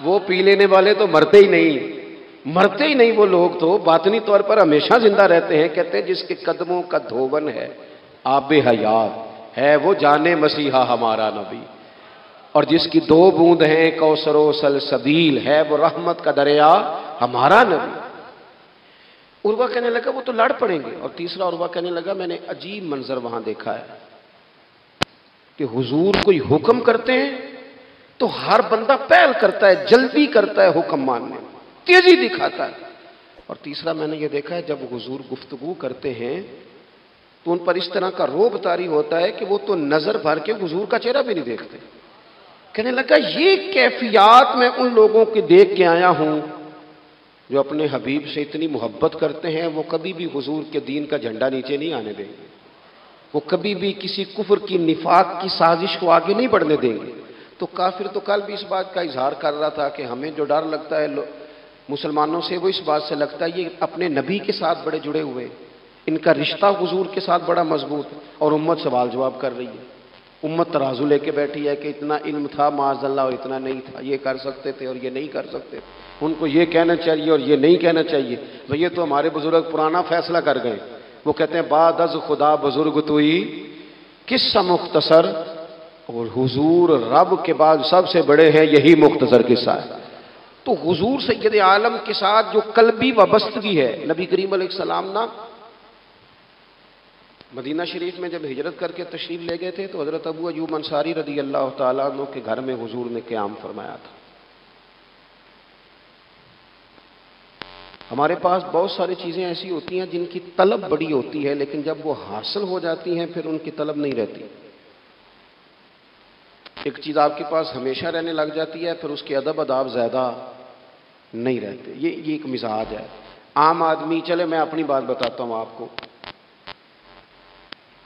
وہ پی لینے والے تو مرتے ہی نہیں، وہ لوگ تو باطنی طور پر ہمیشہ زندہ رہتے ہیں۔ کہتے ہیں جس کے قدموں کا دھوون ہے آب حیات ہے، وہ جانے مسیحا ہمارا نبی۔ اور جس کی 2 بوند ہیں کوثر و سلسبیل ہے وہ رحمت کا دریا ہمارا نبی۔ عروہ کہنے لگا وہ تو لڑ پڑیں گے، اور تیسرا عروہ کہنے لگا میں نے عجیب منظر وہاں دیکھا ہے کہ حضور کوئی حکم کرتے ہیں تو ہر بندہ پہل کرتا ہے، جلدی کرتا ہے حکم ماننے، تیزی دکھاتا ہے۔ اور تیسرا میں نے یہ دیکھا ہے جب حضور گفتگو کرتے ہیں تو ان پر اس طرح کا رعب طاری ہوتا ہے کہ وہ تو نظر بھر کے حضور کا چہرہ بھی نہیں دیکھتے۔ کہنے لگا یہ کیفیات میں ان لوگوں کے دیکھ کے آیا ہوں جو اپنے حبیب سے اتنی محبت کرتے ہیں، وہ کبھی بھی حضور کے دین کا جھنڈا نیچے نہیں آنے دیں گے، وہ کبھی بھی کسی کفر کی نفاق کی سازش کو آگے نہیں بڑھنے دیں گے۔ تو کافر تو کل بھی اس بات کا اظہار کر رہا تھا کہ ہمیں جو ڈر لگتا ہے مسلمانوں سے، وہ اس بات سے لگتا ہے یہ اپنے نبی کے ساتھ بڑے جڑے ہوئے، ان کا رشتہ حضور کے ساتھ بڑا مضبوط، اور امت سوال جواب کر رہی ہے۔ امت ترازو لے کے بیٹھی ہے کہ اتنا علم تھا معاذ اللہ اور اتنا نہیں تھا، یہ کر سکتے تھے اور یہ نہیں کر سکتے، ان کو یہ کہنا چاہیے اور یہ نہیں کہنا چاہیے۔ بھئی یہ تو ہمارے بزرگ پرانا فیصلہ کر گئے، وہ کہتے ہیں بعد از خدا بزرگ توئی قصہ مختصر، اور حضور رب کے بعد سب سے بڑے ہیں، یہی مختصر قصہ ہے۔ تو حضور سید عالم کے ساتھ جو قلبی وابستگی ہے، نبی کریم علیہ السلام نا مدینہ شریف میں جب ہجرت کر کے تشریف لے گئے تھے تو حضرت ابو ایوب انصاری رضی اللہ تعالیٰ عنہ کے گھر میں حضور نے قیام فرمایا تھا۔ ہمارے پاس بہت ساری چیزیں ایسی ہوتی ہیں جن کی طلب بڑی ہوتی ہے، لیکن جب وہ حاصل ہو جاتی ہیں پھر ان کی طلب نہیں رہتی۔ ایک چیز آپ کے پاس ہمیشہ رہنے لگ جاتی ہے، پھر اس کے ادب اداب زیادہ نہیں رہتے، یہ ایک مزاج ہے۔ عام آدمی، چلے میں اپنی بات بتاتا ہوں آپ کو،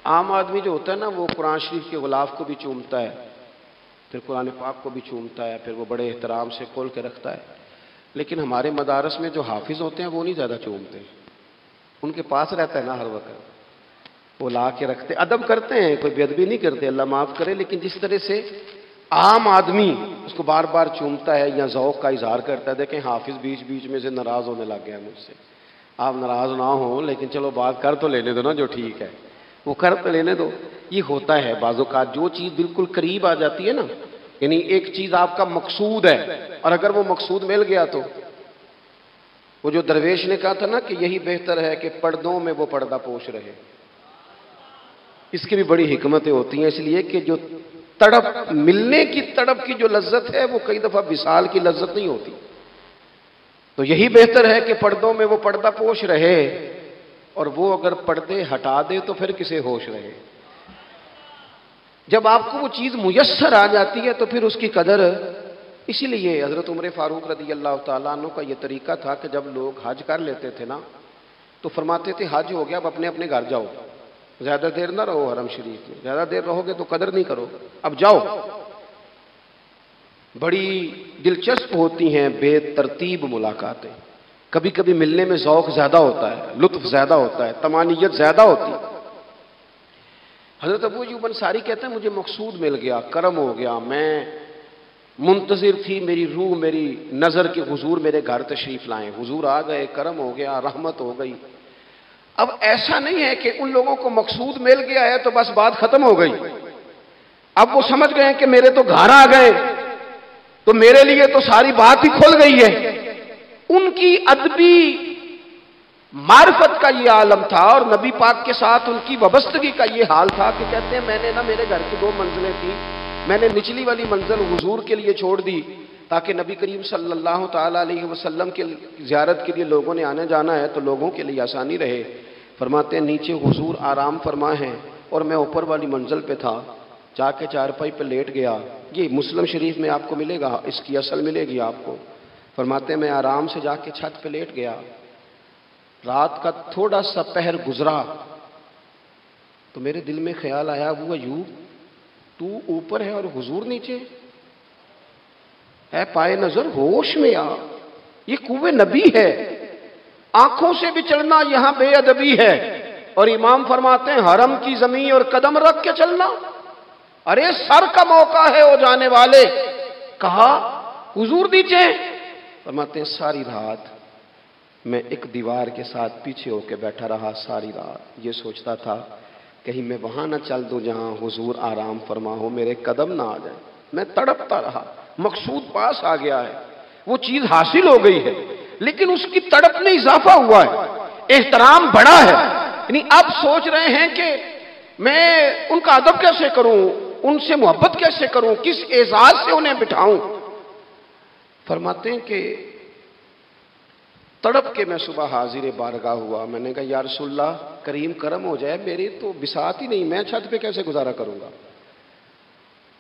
عام آدمی جو ہوتا ہے نا وہ قرآن شریف کے غلاف کو بھی چومتا ہے، پھر قرآن پاک کو بھی چومتا ہے، پھر وہ بڑے احترام سے کھول کے رکھتا ہے۔ لیکن ہمارے مدارس میں جو حافظ ہوتے ہیں وہ نہیں زیادہ چومتے، ان کے پاس رہتا ہے نا ہر وقت، وہ لا کے رکھتے، ادب کرتے ہیں، کوئی بے ادبی نہیں کرتے، اللہ معاف کرے، لیکن جس طرح سے عام آدمی اس کو بار بار چومتا ہے یا ذوق کا اظہار کرتا ہے، دیکھیں حافظ بیچ بیچ میں سے ناراض ہونے لگ گیا مجھ سے۔ آپ ناراض نہ ہوں، لیکن چلو بات کر تو لینے دو نا، جو ٹھیک ہے وہ کر تو لینے دو۔ یہ ہوتا ہے بعض اوقات، جو چیز بالکل قریب آ جاتی ہے نا، یعنی ایک چیز آپ کا مقصود ہے اور اگر وہ مقصود مل گیا تو، وہ جو درویش نے کہا تھا نا کہ یہی بہتر ہے کہ پردوں میں وہ پردہ پوش رہے، اس کی بھی بڑی حکمتیں ہوتی ہیں، اس لیے کہ جو تڑپ، ملنے کی تڑپ کی جو لذت ہے وہ کئی دفعہ وصال کی لذت نہیں ہوتی، تو یہی بہتر ہے کہ پردوں میں وہ پردہ پوش رہے، اور وہ اگر پردے ہٹا دے تو پھر کسے ہوش رہے۔ جب آپ کو وہ چیز میسر آ جاتی ہے تو پھر اس کی قدر، اسی لیے حضرت عمر فاروق رضی اللہ تعالیٰ عنہ کا یہ طریقہ تھا کہ جب لوگ حج کر لیتے تھے نا تو فرماتے تھے حج ہو گیا، اب اپنے اپنے گھر جاؤ، زیادہ دیر نہ رہو حرم شریف میں، زیادہ دیر رہو گے تو قدر نہیں کرو، اب جاؤ۔ بڑی دلچسپ ہوتی ہیں بے ترتیب ملاقاتیں، کبھی کبھی ملنے میں ذوق زیادہ ہوتا ہے، لطف زیادہ ہوتا ہے، طمانینت زیادہ ہوتی ہے۔ حضرت ابو ایوب انصاری کہتے ہیں مجھے مقصود مل گیا، کرم ہو گیا، میں منتظر تھی، میری روح، میری نظر کہ حضور میرے گھر تشریف لائیں، حضور آ گئے، کرم ہو گیا، رحمت ہو گئی۔ اب ایسا نہیں ہے کہ ان لوگوں کو مقصود مل گیا ہے تو بس بات ختم ہو گئی، اب وہ سمجھ گئے کہ میرے تو گھر آ گئے تو میرے لیے تو ساری بات ہی کھل گئی ہے۔ ان کی ادبی معرفت کا یہ عالم تھا، اور نبی پاک کے ساتھ ان کی وابستگی کا یہ حال تھا کہ کہتے ہیں میں نے نا، میرے گھر کی 2 منزلیں تھیں، میں نے نچلی والی منزل حضور کے لیے چھوڑ دی تاکہ نبی کریم صلی اللہ تعالیٰ علیہ وسلم کے زیارت کے لیے لوگوں نے آنے جانا ہے تو لوگوں کے لیے آسانی رہے۔ فرماتے ہیں نیچے حضور آرام فرما ہیں اور میں اوپر والی منزل پہ تھا، جا کے چارپائی پہ لیٹ گیا، یہ مسلم شریف میں آپ کو ملے گا، اس کی اصل ملے گی آپ کو۔ فرماتے ہیں میں آرام سے جا کے چھت پہ لیٹ گیا، رات کا تھوڑا سا پہر گزرا تو میرے دل میں خیال آیا ابو ایوب تو اوپر ہے اور حضور نیچے ہے، پائے نظر ہوش میں آ، یہ کوہ نبی ہے، آنکھوں سے بھی چلنا یہاں بے ادبی ہے، اور امام فرماتے ہیں حرم کی زمین اور قدم رکھ کے چلنا، ارے سر کا موقع ہے ہو جانے والے، کہا حضور نیچے، فرماتے ہیں ساری رات میں ایک دیوار کے ساتھ پیچھے ہو کے بیٹھا رہا، ساری رات یہ سوچتا تھا کہیں میں وہاں نہ چل دوں جہاں حضور آرام فرما ہو، میرے قدم نہ آ جائیں۔ میں تڑپتا رہا، مقصود پاس آ گیا ہے، وہ چیز حاصل ہو گئی ہے، لیکن اس کی تڑپ میں اضافہ ہوا ہے، احترام بڑا ہے، یعنی اب سوچ رہے ہیں کہ میں ان کا ادب کیسے کروں، ان سے محبت کیسے کروں، کس اعزاز سے انہیں بٹھاؤں۔ فرماتے ہیں کہ تڑپ کے میں صبح حاضر بارگاہ ہوا، میں نے کہا یا رسول اللہ کریم کرم ہو جائے، میری تو بساط ہی نہیں، میں چھت پہ کیسے گزارا کروں گا؟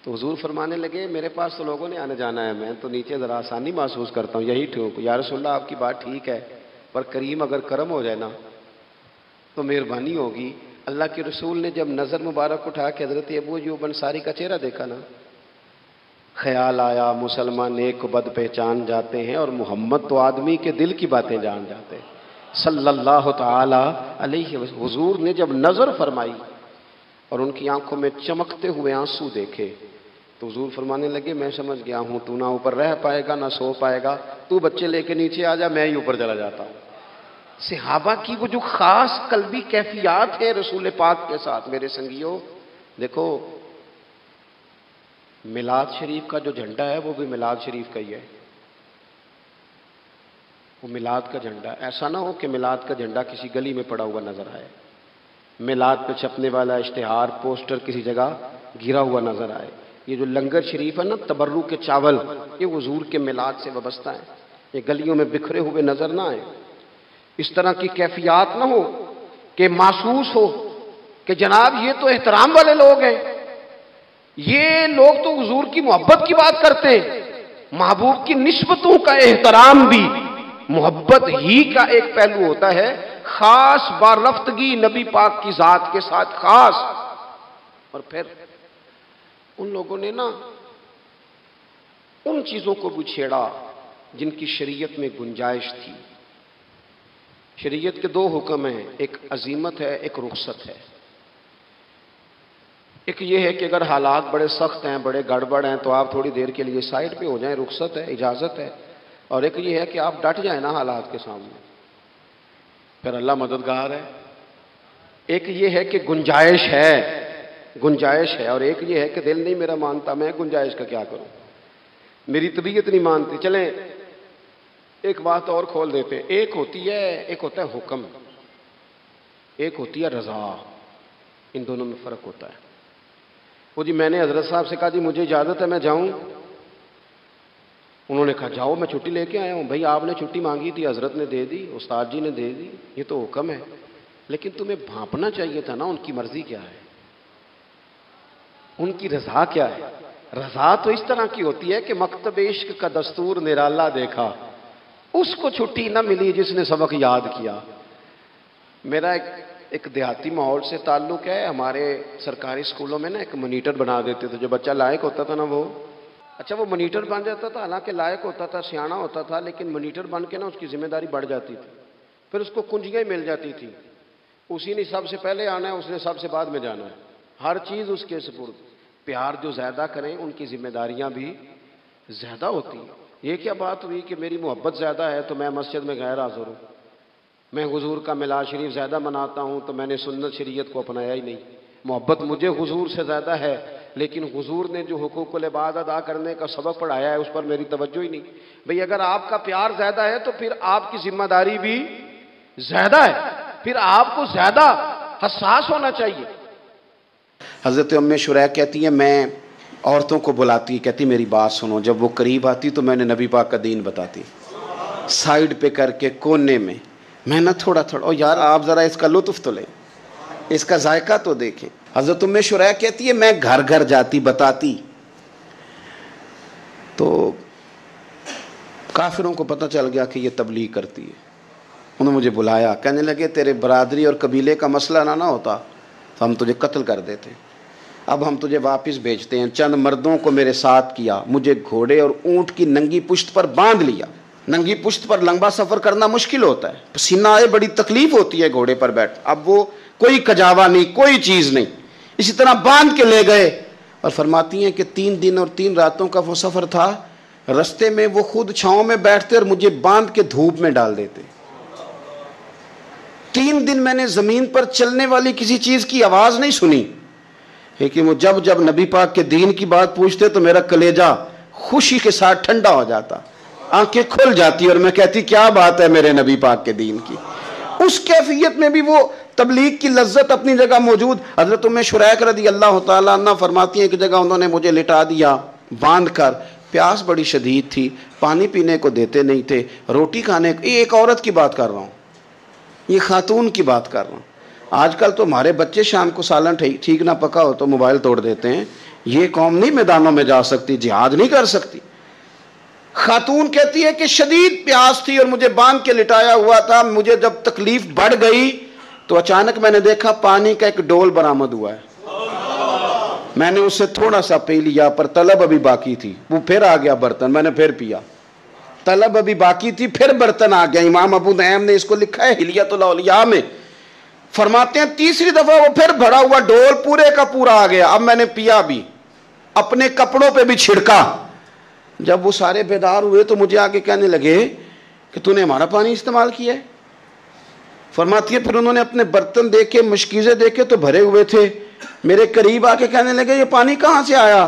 تو حضور فرمانے لگے میرے پاس تو لوگوں نے آنے جانا ہے، میں تو نیچے ذرا آسانی محسوس کرتا ہوں، یہی ٹھیک۔ یا رسول اللہ آپ کی بات ٹھیک ہے، پر کریم اگر کرم ہو جائے نا تو مہربانی ہوگی۔ اللہ کے رسول نے جب نظر مبارک اٹھا کے حضرت ابو ایوب انصاری کا چہرہ دیکھا نا، خیال آیا مسلمان نیک و بد پہچان جاتے ہیں، اور محمد تو آدمی کے دل کی باتیں جان جاتے ہیں صلی اللہ تعالی علیہ وسلم۔ حضور نے جب نظر فرمائی اور ان کی آنکھوں میں چمکتے ہوئے آنسو دیکھے تو حضور فرمانے لگے میں سمجھ گیا ہوں تو نہ اوپر رہ پائے گا نہ سو پائے گا، تو بچے لے کے نیچے آ جا، میں ہی اوپر چلا جاتا ہوں۔ صحابہ کی وہ جو خاص قلبی کیفیات ہے رسول پاک کے ساتھ، میرے سنگیوں دیکھو میلاد شریف کا جو جھنڈا ہے وہ بھی میلاد شریف کا ہی ہے، وہ میلاد کا جھنڈا، ایسا نہ ہو کہ میلاد کا جھنڈا کسی گلی میں پڑا ہوا نظر آئے، میلاد پہ چھپنے والا اشتہار پوسٹر کسی جگہ گرا ہوا نظر آئے۔ یہ جو لنگر شریف ہے نا تبرک کے چاول، یہ حضور کے میلاد سے وابستہ ہے، یہ گلیوں میں بکھرے ہوئے نظر نہ آئے۔ اس طرح کی کیفیات نہ ہو کہ محسوس ہو کہ جناب یہ تو احترام والے لوگ ہیں، یہ لوگ تو حضور کی محبت کی بات کرتے ہیں۔ محبوب کی نسبتوں کا احترام بھی محبت ہی کا ایک پہلو ہوتا ہے، خاص بارفتگی نبی پاک کی ذات کے ساتھ خاص۔ اور پھر ان لوگوں نے نا ان چیزوں کو بھی چھیڑا جن کی شریعت میں گنجائش تھی۔ شریعت کے دو حکم ہیں، ایک عزیمت ہے ایک رخصت ہے۔ ایک یہ ہے کہ اگر حالات بڑے سخت ہیں بڑے گڑبڑ ہیں تو آپ تھوڑی دیر کے لیے سائڈ پہ ہو جائیں، رخصت ہے اجازت ہے۔ اور ایک یہ ہے کہ آپ ڈٹ جائیں نا حالات کے سامنے، پھر اللہ مددگار ہے۔ ایک یہ ہے کہ گنجائش ہے، اور ایک یہ ہے کہ دل نہیں میرا مانتا، میں گنجائش کا کیا کروں، میری طبیعت نہیں مانتی۔ چلیں ایک بات اور کھول دیتے، ایک ہوتا ہے حکم، ایک ہوتی ہے رضا، ان دونوں میں فرق ہوتا ہے۔ وہ جی میں نے حضرت صاحب سے کہا جی مجھے اجازت ہے میں جاؤں، انہوں نے کہا جاؤ میں چھٹی لے کے آیا ہوں۔ بھائی آپ نے چھٹی مانگی تھی، حضرت نے دے دی، استاد جی نے دے دی، یہ تو حکم ہے، لیکن تمہیں بھانپنا چاہیے تھا نا ان کی مرضی کیا ہے، ان کی رضا کیا ہے۔ رضا تو اس طرح کی ہوتی ہے کہ مکتب عشق کا دستور نرالا دیکھا، اس کو چھٹی نہ ملی جس نے سبق یاد کیا۔ میرا ایک دیہاتی ماحول سے تعلق ہے، ہمارے سرکاری اسکولوں میں نا ایک مانیٹر بنا دیتے تھے، جو بچہ لائق ہوتا تھا نا وہ مانیٹر بن جاتا تھا، حالانکہ لائق ہوتا تھا سیاںہ ہوتا تھا، لیکن مانیٹر بن کے نا اس کی ذمہ داری بڑھ جاتی تھی، پھر اس کو کنجیاں مل جاتی تھی، اسی نے سب سے پہلے آنا ہے، اس نے سب سے بعد میں جانا ہے، ہر چیز اس کے سپرد۔ پیار جو زیادہ کریں ان کی ذمہ داریاں بھی زیادہ ہوتی ہیں۔ یہ کیا بات ہوئی کہ میری محبت زیادہ ہے تو میں مسجد میں غیر حاضر ہوں، میں حضور کا میلاد شریف زیادہ مناتا ہوں تو میں نے سنت شریعت کو اپنایا ہی نہیں۔ محبت مجھے حضور سے زیادہ ہے، لیکن حضور نے جو حقوق العباد ادا کرنے کا سبق پڑھایا ہے اس پر میری توجہ ہی نہیں۔ بھئی اگر آپ کا پیار زیادہ ہے تو پھر آپ کی ذمہ داری بھی زیادہ ہے، پھر آپ کو زیادہ حساس ہونا چاہیے۔ حضرت ام شریح کہتی ہیں میں عورتوں کو بلاتی، کہتی میری بات سنو، جب وہ قریب آتی تو میں نے نبی پاک کا دین بتاتی، سائیڈ پہ کر کے کونے میں نہ تھوڑا او یار آپ ذرا اس کا لطف تو لیں، اس کا ذائقہ تو دیکھیں۔ حضرت ام شریح کہتی ہے میں گھر گھر جاتی بتاتی، تو کافروں کو پتہ چل گیا کہ یہ تبلیغ کرتی ہے، انہوں نے مجھے بلایا، کہنے لگے تیرے برادری اور قبیلے کا مسئلہ نہ ہوتا تو ہم تجھے قتل کر دیتے، اب ہم تجھے واپس بھیجتے ہیں۔ چند مردوں کو میرے ساتھ کیا، مجھے گھوڑے اور اونٹ کی ننگی پشت پر باندھ لیا۔ ننگی پشت پر لمبا سفر کرنا مشکل ہوتا ہے، پسینہ آئے بڑی تکلیف ہوتی ہے گھوڑے پر بیٹھ، اب وہ کوئی کجاوا نہیں کوئی چیز نہیں، اسی طرح باندھ کے لے گئے۔ اور فرماتی ہیں کہ 3 دن اور 3 راتوں کا وہ سفر تھا، رستے میں وہ خود چھاؤں میں بیٹھتے اور مجھے باندھ کے دھوپ میں ڈال دیتے۔ 3 دن میں نے زمین پر چلنے والی کسی چیز کی آواز نہیں سنی، لیکن وہ جب جب نبی پاک کے دین کی بات پوچھتے تو میرا کلیجہ خوشی کے ساتھ ٹھنڈا ہو جاتا, آنکھیں کھل جاتی اور میں کہتی کیا بات ہے میرے نبی پاک کے دین کی. اس کیفیت میں بھی وہ تبلیغ کی لذت اپنی جگہ موجود. حضرت ام شریک رضی اللہ تعالیٰ عنہ فرماتی ہیں کہ جگہ انہوں نے مجھے لٹا دیا باندھ کر, پیاس بڑی شدید تھی, پانی پینے کو دیتے نہیں تھے, روٹی کھانے کو, یہ ایک عورت کی بات کر رہا ہوں, یہ خاتون کی بات کر رہا ہوں. آج کل تو ہمارے بچے شام کو سالن ٹھیک نہ پکا ہو تو موبائل توڑ دیتے ہیں. یہ قوم نہیں میدانوں میں جا سکتی, جہاد نہیں کر سکتی. خاتون کہتی ہے کہ شدید پیاس تھی اور مجھے باندھ کے لٹایا ہوا تھا. مجھے جب تکلیف بڑھ گئی تو اچانک میں نے دیکھا پانی کا ایک ڈول برآمد ہوا ہے. میں نے اسے تھوڑا سا پی لیا, پر طلب ابھی باقی تھی. وہ پھر آ گیا برتن, میں نے پھر پیا. طلب ابھی باقی تھی, پھر برتن آ گیا. امام ابو نعیم نے اس کو لکھا ہے حلیۃ الاولیاء میں, فرماتے ہیں تیسری دفعہ وہ پھر بھرا ہوا ڈول پورے کا پورا آ گیا. اب میں نے پیا بھی, اپنے کپڑوں پہ بھی چھڑکا. جب وہ سارے بیدار ہوئے تو مجھے آگے کہنے لگے کہ تو نے ہمارا پانی استعمال کیا ہے. فرماتی ہے پھر انہوں نے اپنے برتن دیکھے, مشکیزیں دیکھے تو بھرے ہوئے تھے. میرے قریب آ کے کہنے لگے یہ پانی کہاں سے آیا؟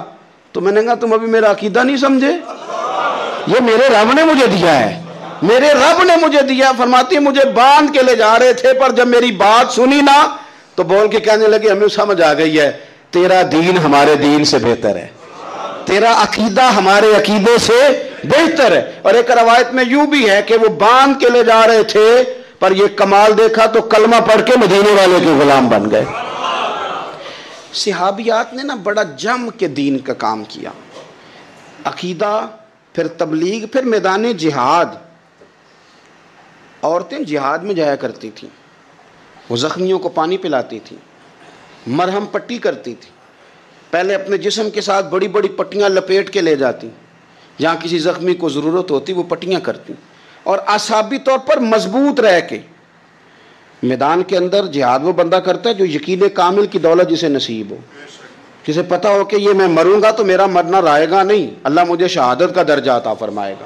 تو میں نے کہا تم ابھی میرا عقیدہ نہیں سمجھے, یہ میرے رب نے مجھے دیا ہے, میرے رب نے مجھے دیا. فرماتی ہے مجھے باندھ کے لے جا رہے تھے, پر جب میری بات سنی نا تو بول کے کہنے لگے ہمیں سمجھ آ گئی ہے تیرا دین ہمارے دین سے بہتر ہے, تیرا عقیدہ ہمارے عقیدے سے بہتر ہے. اور ایک روایت میں یوں بھی ہے کہ وہ باندھ کے لے جا رہے تھے, پر یہ کمال دیکھا تو کلمہ پڑھ کے مدینے والے کے غلام بن گئے. صحابیات نے نا بڑا جم کے دین کا کام کیا. عقیدہ, پھر تبلیغ, پھر میدان جہاد. عورتیں جہاد میں جایا کرتی تھیں, وہ زخمیوں کو پانی پلاتی تھیں, مرہم پٹی کرتی تھیں. پہلے اپنے جسم کے ساتھ بڑی بڑی پٹیاں لپیٹ کے لے جاتی, جہاں کسی زخمی کو ضرورت ہوتی وہ پٹیاں کرتی, اور اعصابی طور پر مضبوط رہ کے. میدان کے اندر جہاد وہ بندہ کرتا ہے جو یقین کامل کی دولت جسے نصیب ہو, جسے پتا ہو کہ یہ میں مروں گا تو میرا مرنا رائے گا نہیں, اللہ مجھے شہادت کا درجہ عطا فرمائے گا.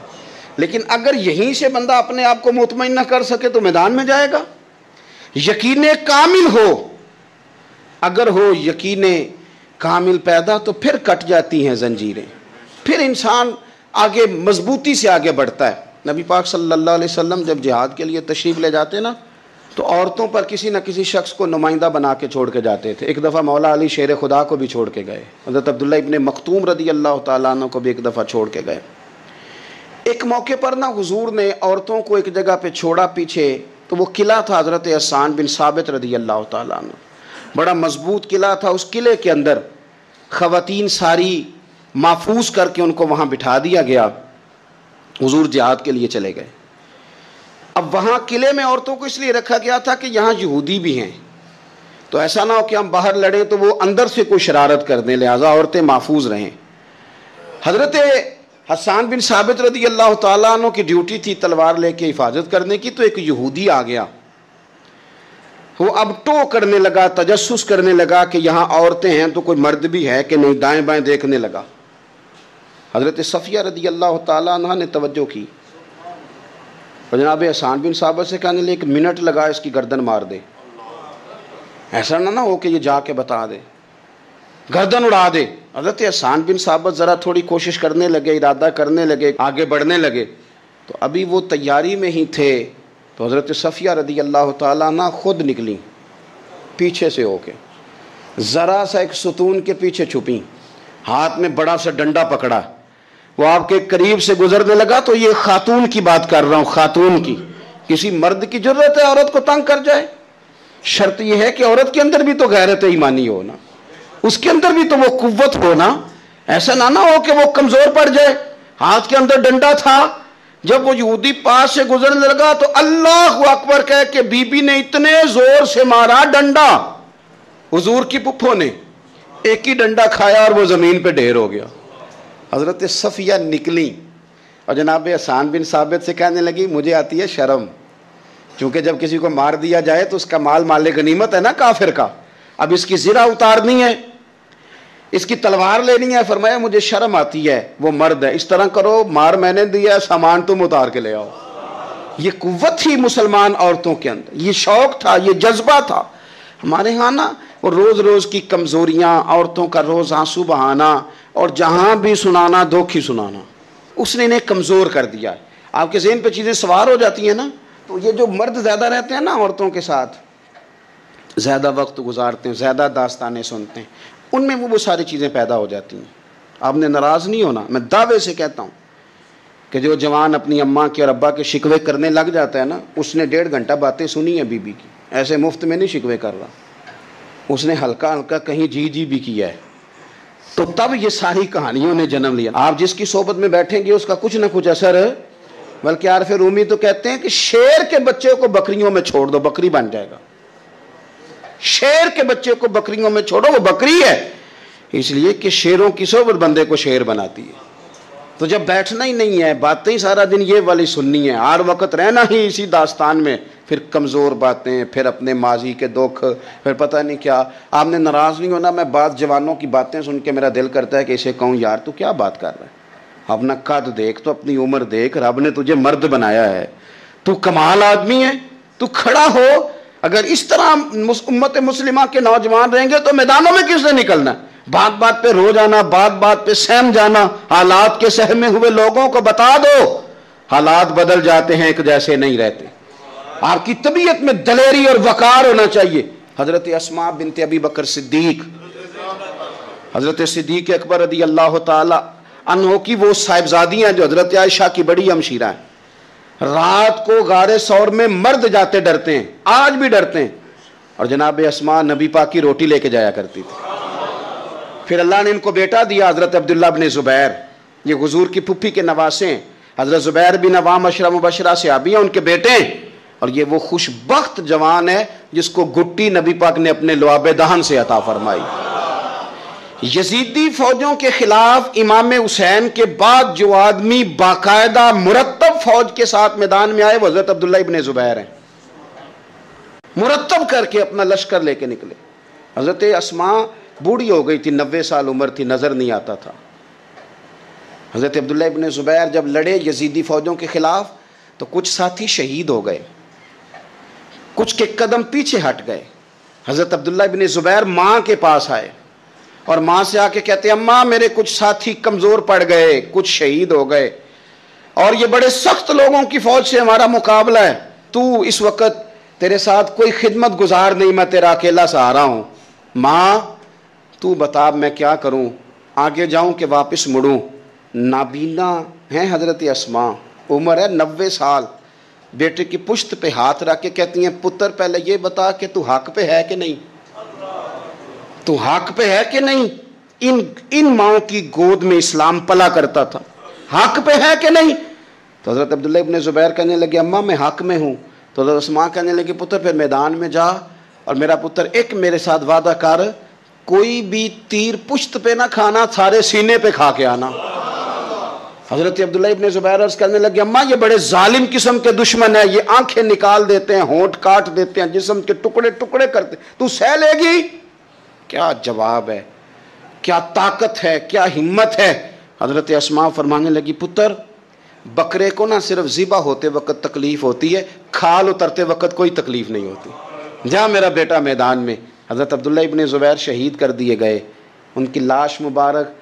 لیکن اگر یہیں سے بندہ اپنے آپ کو مطمئن نہ کر سکے تو میدان میں جائے گا. یقین کامل ہو, اگر ہو یقین کامل پیدا تو پھر کٹ جاتی ہیں زنجیریں, پھر انسان آگے مضبوطی سے آگے بڑھتا ہے. نبی پاک صلی اللہ علیہ وسلم جب جہاد کے لیے تشریف لے جاتے نا تو عورتوں پر کسی نہ کسی شخص کو نمائندہ بنا کے چھوڑ کے جاتے تھے. ایک دفعہ مولا علی شیر خدا کو بھی چھوڑ کے گئے, حضرت عبداللہ ابن مختوم رضی اللہ تعالیٰ عنہ کو بھی ایک دفعہ چھوڑ کے گئے. ایک موقع پر نا حضور نے عورتوں کو ایک جگہ پہ چھوڑا پیچھے, تو وہ قلعہ تھا حضرت حسان بن ثابت رضی اللہ تعالیٰ عنہ, بڑا مضبوط قلعہ تھا. اس قلعے کے اندر خواتین ساری محفوظ کر کے ان کو وہاں بٹھا دیا گیا. حضور جہاد کے لیے چلے گئے. اب وہاں قلعے میں عورتوں کو اس لیے رکھا گیا تھا کہ یہاں یہودی بھی ہیں, تو ایسا نہ ہو کہ ہم باہر لڑیں تو وہ اندر سے کوئی شرارت کر دیں, لہٰذا عورتیں محفوظ رہیں. حضرت حسان بن ثابت رضی اللہ تعالیٰ عنہ کی ڈیوٹی تھی تلوار لے کے حفاظت کرنے کی, تو ایک یہودی آ گیا. وہ اب ٹو کرنے لگا, تجسس کرنے لگا کہ یہاں عورتیں ہیں تو کوئی مرد بھی ہے کہ نہیں, دائیں بائیں دیکھنے لگا. حضرت صفیہ رضی اللہ تعالیٰ عنہ نے توجہ کی اور جناب حسان بن ثابت سے کہنے لے 1 منٹ لگا اس کی گردن مار دے, ایسا نہ ہو کہ یہ جا کے بتا دے, گردن اڑا دے. حضرت حسان بن ثابت ذرا تھوڑی کوشش کرنے لگے, ارادہ کرنے لگے, آگے بڑھنے لگے, تو ابھی وہ تیاری میں ہی تھے تو حضرت صفیہ رضی اللہ تعالیٰ عنہ خود نکلی پیچھے سے ہو کے, ذرا سا ایک ستون کے پیچھے چھپی, ہاتھ میں بڑا سا ڈنڈا پکڑا. وہ آپ کے قریب سے گزرنے لگا, تو یہ خاتون کی بات کر رہا ہوں, خاتون کی. کسی مرد کی ضرورت ہے عورت کو تنگ کر جائے؟ شرط یہ ہے کہ عورت کے اندر بھی تو غیرت ایمانی ہو نا, اس کے اندر بھی تو وہ قوت ہو نا. ایسا نہ ہو کہ وہ کمزور پڑ جائے. ہاتھ کے اندر ڈنڈا تھا. جب وہ یہودی پاس سے گزرنے لگا تو اللہ اکبر کہہ کے بی بی نے اتنے زور سے مارا ڈنڈا, حضور کی پھپھو نے ایک ہی ڈنڈا کھایا اور وہ زمین پہ ڈھیر ہو گیا. حضرت صفیہ نکلی اور جناب حسان بن ثابت سے کہنے لگی مجھے آتی ہے شرم, کیونکہ جب کسی کو مار دیا جائے تو اس کا مال مال غنیمت ہے نا کافر کا, اب اس کی زرہ اتارنی ہے, اس کی تلوار لینی ہے. فرمایا مجھے شرم آتی ہے, وہ مرد ہے, اس طرح کرو مار میں نے دیا, سامان تم اتار کے لے آؤ. یہ قوت تھی مسلمان عورتوں کے اندر, یہ شوق تھا, یہ جذبہ تھا. ہمارے ہاں نا اور روز روز کی کمزوریاں، عورتوں کا روز آنسو بہانا اور جہاں بھی سنانا دھوکھی سنانا، اس نے انہیں کمزور کر دیا ہے۔ آپ کے ذہن پہ چیزیں سوار ہو جاتی ہیں نا، تو یہ جو مرد زیادہ رہتے ہیں نا عورتوں کے ساتھ، زیادہ وقت گزارتے ہیں، زیادہ داستانیں سنتے ہیں، ان میں وہ ساری چیزیں پیدا ہو جاتی ہیں۔ آپ نے ناراض نہیں ہونا، میں دعوے سے کہتا ہوں کہ جو جوان اپنی اماں کے اور ابا کے شکوے کرنے لگ جاتا ہے نا، اس نے 1.5 گھنٹہ باتیں سنی ہیں بیوی کی، ایسے مفت میں نہیں شکوے کر رہا، اس نے ہلکا ہلکا کہیں جی بھی کیا ہے، تو تب یہ ساری کہانیوں نے جنم لیا۔ آپ جس کی صحبت میں بیٹھیں گے اس کا کچھ نہ کچھ اثر ہے، بلکہ عارف رومی تو کہتے ہیں کہ شیر کے بچے کو بکریوں میں چھوڑ دو، بکری بن جائے گا۔ شیر کے بچے کو بکریوں میں چھوڑو، وہ بکری ہے، اس لیے کہ شیروں کی صحبت بندے کو شیر بناتی ہے۔ تو جب بیٹھنا ہی نہیں ہے، باتیں سارا دن یہ والی سننی ہے، ہر وقت رہنا ہی اسی داستان میں، پھر کمزور باتیں، پھر اپنے ماضی کے دکھ، پھر پتہ نہیں کیا۔ آپ نے ناراض نہیں ہونا، میں بعض جوانوں کی باتیں سن کے میرا دل کرتا ہے کہ اسے کہوں یار تو کیا بات کر رہا ہے، اپنا قد دیکھ، تو اپنی عمر دیکھ، رب نے تجھے مرد بنایا ہے، تو کمال آدمی ہے، تو کھڑا ہو۔ اگر اس طرح امت مسلمہ کے نوجوان رہیں گے تو میدانوں میں کس نے نکلنا ہے؟ بات بات پہ رو جانا، بات بات پہ سہم جانا، حالات کے سہمے ہوئے لوگوں کو بتا دو حالات بدل جاتے ہیں، ایک جیسے نہیں رہتے۔ آپ کی طبیعت میں دلیری اور وقار ہونا چاہیے۔ حضرت اسماء بنت ابی بکر صدیق، حضرت صدیق اکبر رضی اللہ تعالی عنہ کی وہ صاحبزادیاں جو حضرت عائشہ کی بڑی ہمشیرہ ہیں، رات کو غار ثور میں مرد جاتے ڈرتے ہیں، آج بھی ڈرتے ہیں، اور جناب اسماء نبی پاک کی روٹی لے کے جایا کرتی تھی۔ پھر اللہ نے ان کو بیٹا دیا، حضرت عبداللہ بن زبیر، یہ حضور کی پھپھی کے نواسے ہیں، حضرت زبیر بن عوام عشرہ مبشرہ صحابی ہیں، ان کے بیٹے ہیں، اور یہ وہ خوش بخت جوان ہے جس کو گٹی نبی پاک نے اپنے لعاب دہن سے عطا فرمائی۔ یزیدی فوجوں کے خلاف امام حسین کے بعد جو آدمی باقاعدہ مرتب فوج کے ساتھ میدان میں آئے وہ حضرت عبداللہ ابن زبیر ہیں، مرتب کر کے اپنا لشکر لے کے نکلے۔ حضرت اسماء بوڑھی ہو گئی تھی، 90 سال عمر تھی، نظر نہیں آتا تھا۔ حضرت عبداللہ ابن زبیر جب لڑے یزیدی فوجوں کے خلاف تو کچھ ساتھی شہید ہو گئے، کچھ کے قدم پیچھے ہٹ گئے۔ حضرت عبداللہ ابن زبیر ماں کے پاس آئے اور ماں سے آ کے کہتے ہیں اماں میرے کچھ ساتھی کمزور پڑ گئے، کچھ شہید ہو گئے، اور یہ بڑے سخت لوگوں کی فوج سے ہمارا مقابلہ ہے، تو اس وقت تیرے ساتھ کوئی خدمت گزار نہیں، میں تیرا اکیلا سہارا ہوں، ماں تو بتا میں کیا کروں، آگے جاؤں کہ واپس مڑوں؟ نابینا ہیں حضرت اسماء، عمر ہے 90 سال، بیٹے کی پشت پہ ہاتھ رکھ کے کہتی ہیں پتر پہلے یہ بتا کہ تو حق پہ ہے کہ نہیں، تو حق پہ ہے کہ نہیں؟ ان ماؤں کی گود میں اسلام پلا کرتا تھا، حق پہ ہے کہ نہیں؟ تو حضرت عبداللہ ابن زبیر کہنے لگے اماں میں حق میں ہوں۔ تو حضرت اسماء کہنے لگے پتر پھر میدان میں جا، اور میرا پتر ایک میرے ساتھ وعدہ کر، کوئی بھی تیر پشت پہ نہ کھانا، سارے سینے پہ کھا کے آنا۔ حضرت عبداللہ ابن زبیر عرض کرنے لگے اماں یہ بڑے ظالم قسم کے دشمن ہیں، یہ آنکھیں نکال دیتے ہیں، ہونٹ کاٹ دیتے ہیں، جسم کے ٹکڑے ٹکڑے کرتے، تو سہ لے گی؟ کیا جواب ہے، کیا طاقت ہے، کیا ہمت ہے۔ حضرت اسماء فرمانے لگی پتر بکرے کو نہ صرف ذبح ہوتے وقت تکلیف ہوتی ہے، کھال اترتے وقت کوئی تکلیف نہیں ہوتی، جا میرا بیٹا میدان میں۔ حضرت عبداللہ ابن زبیر شہید کر دیے گئے، ان کی لاش مبارک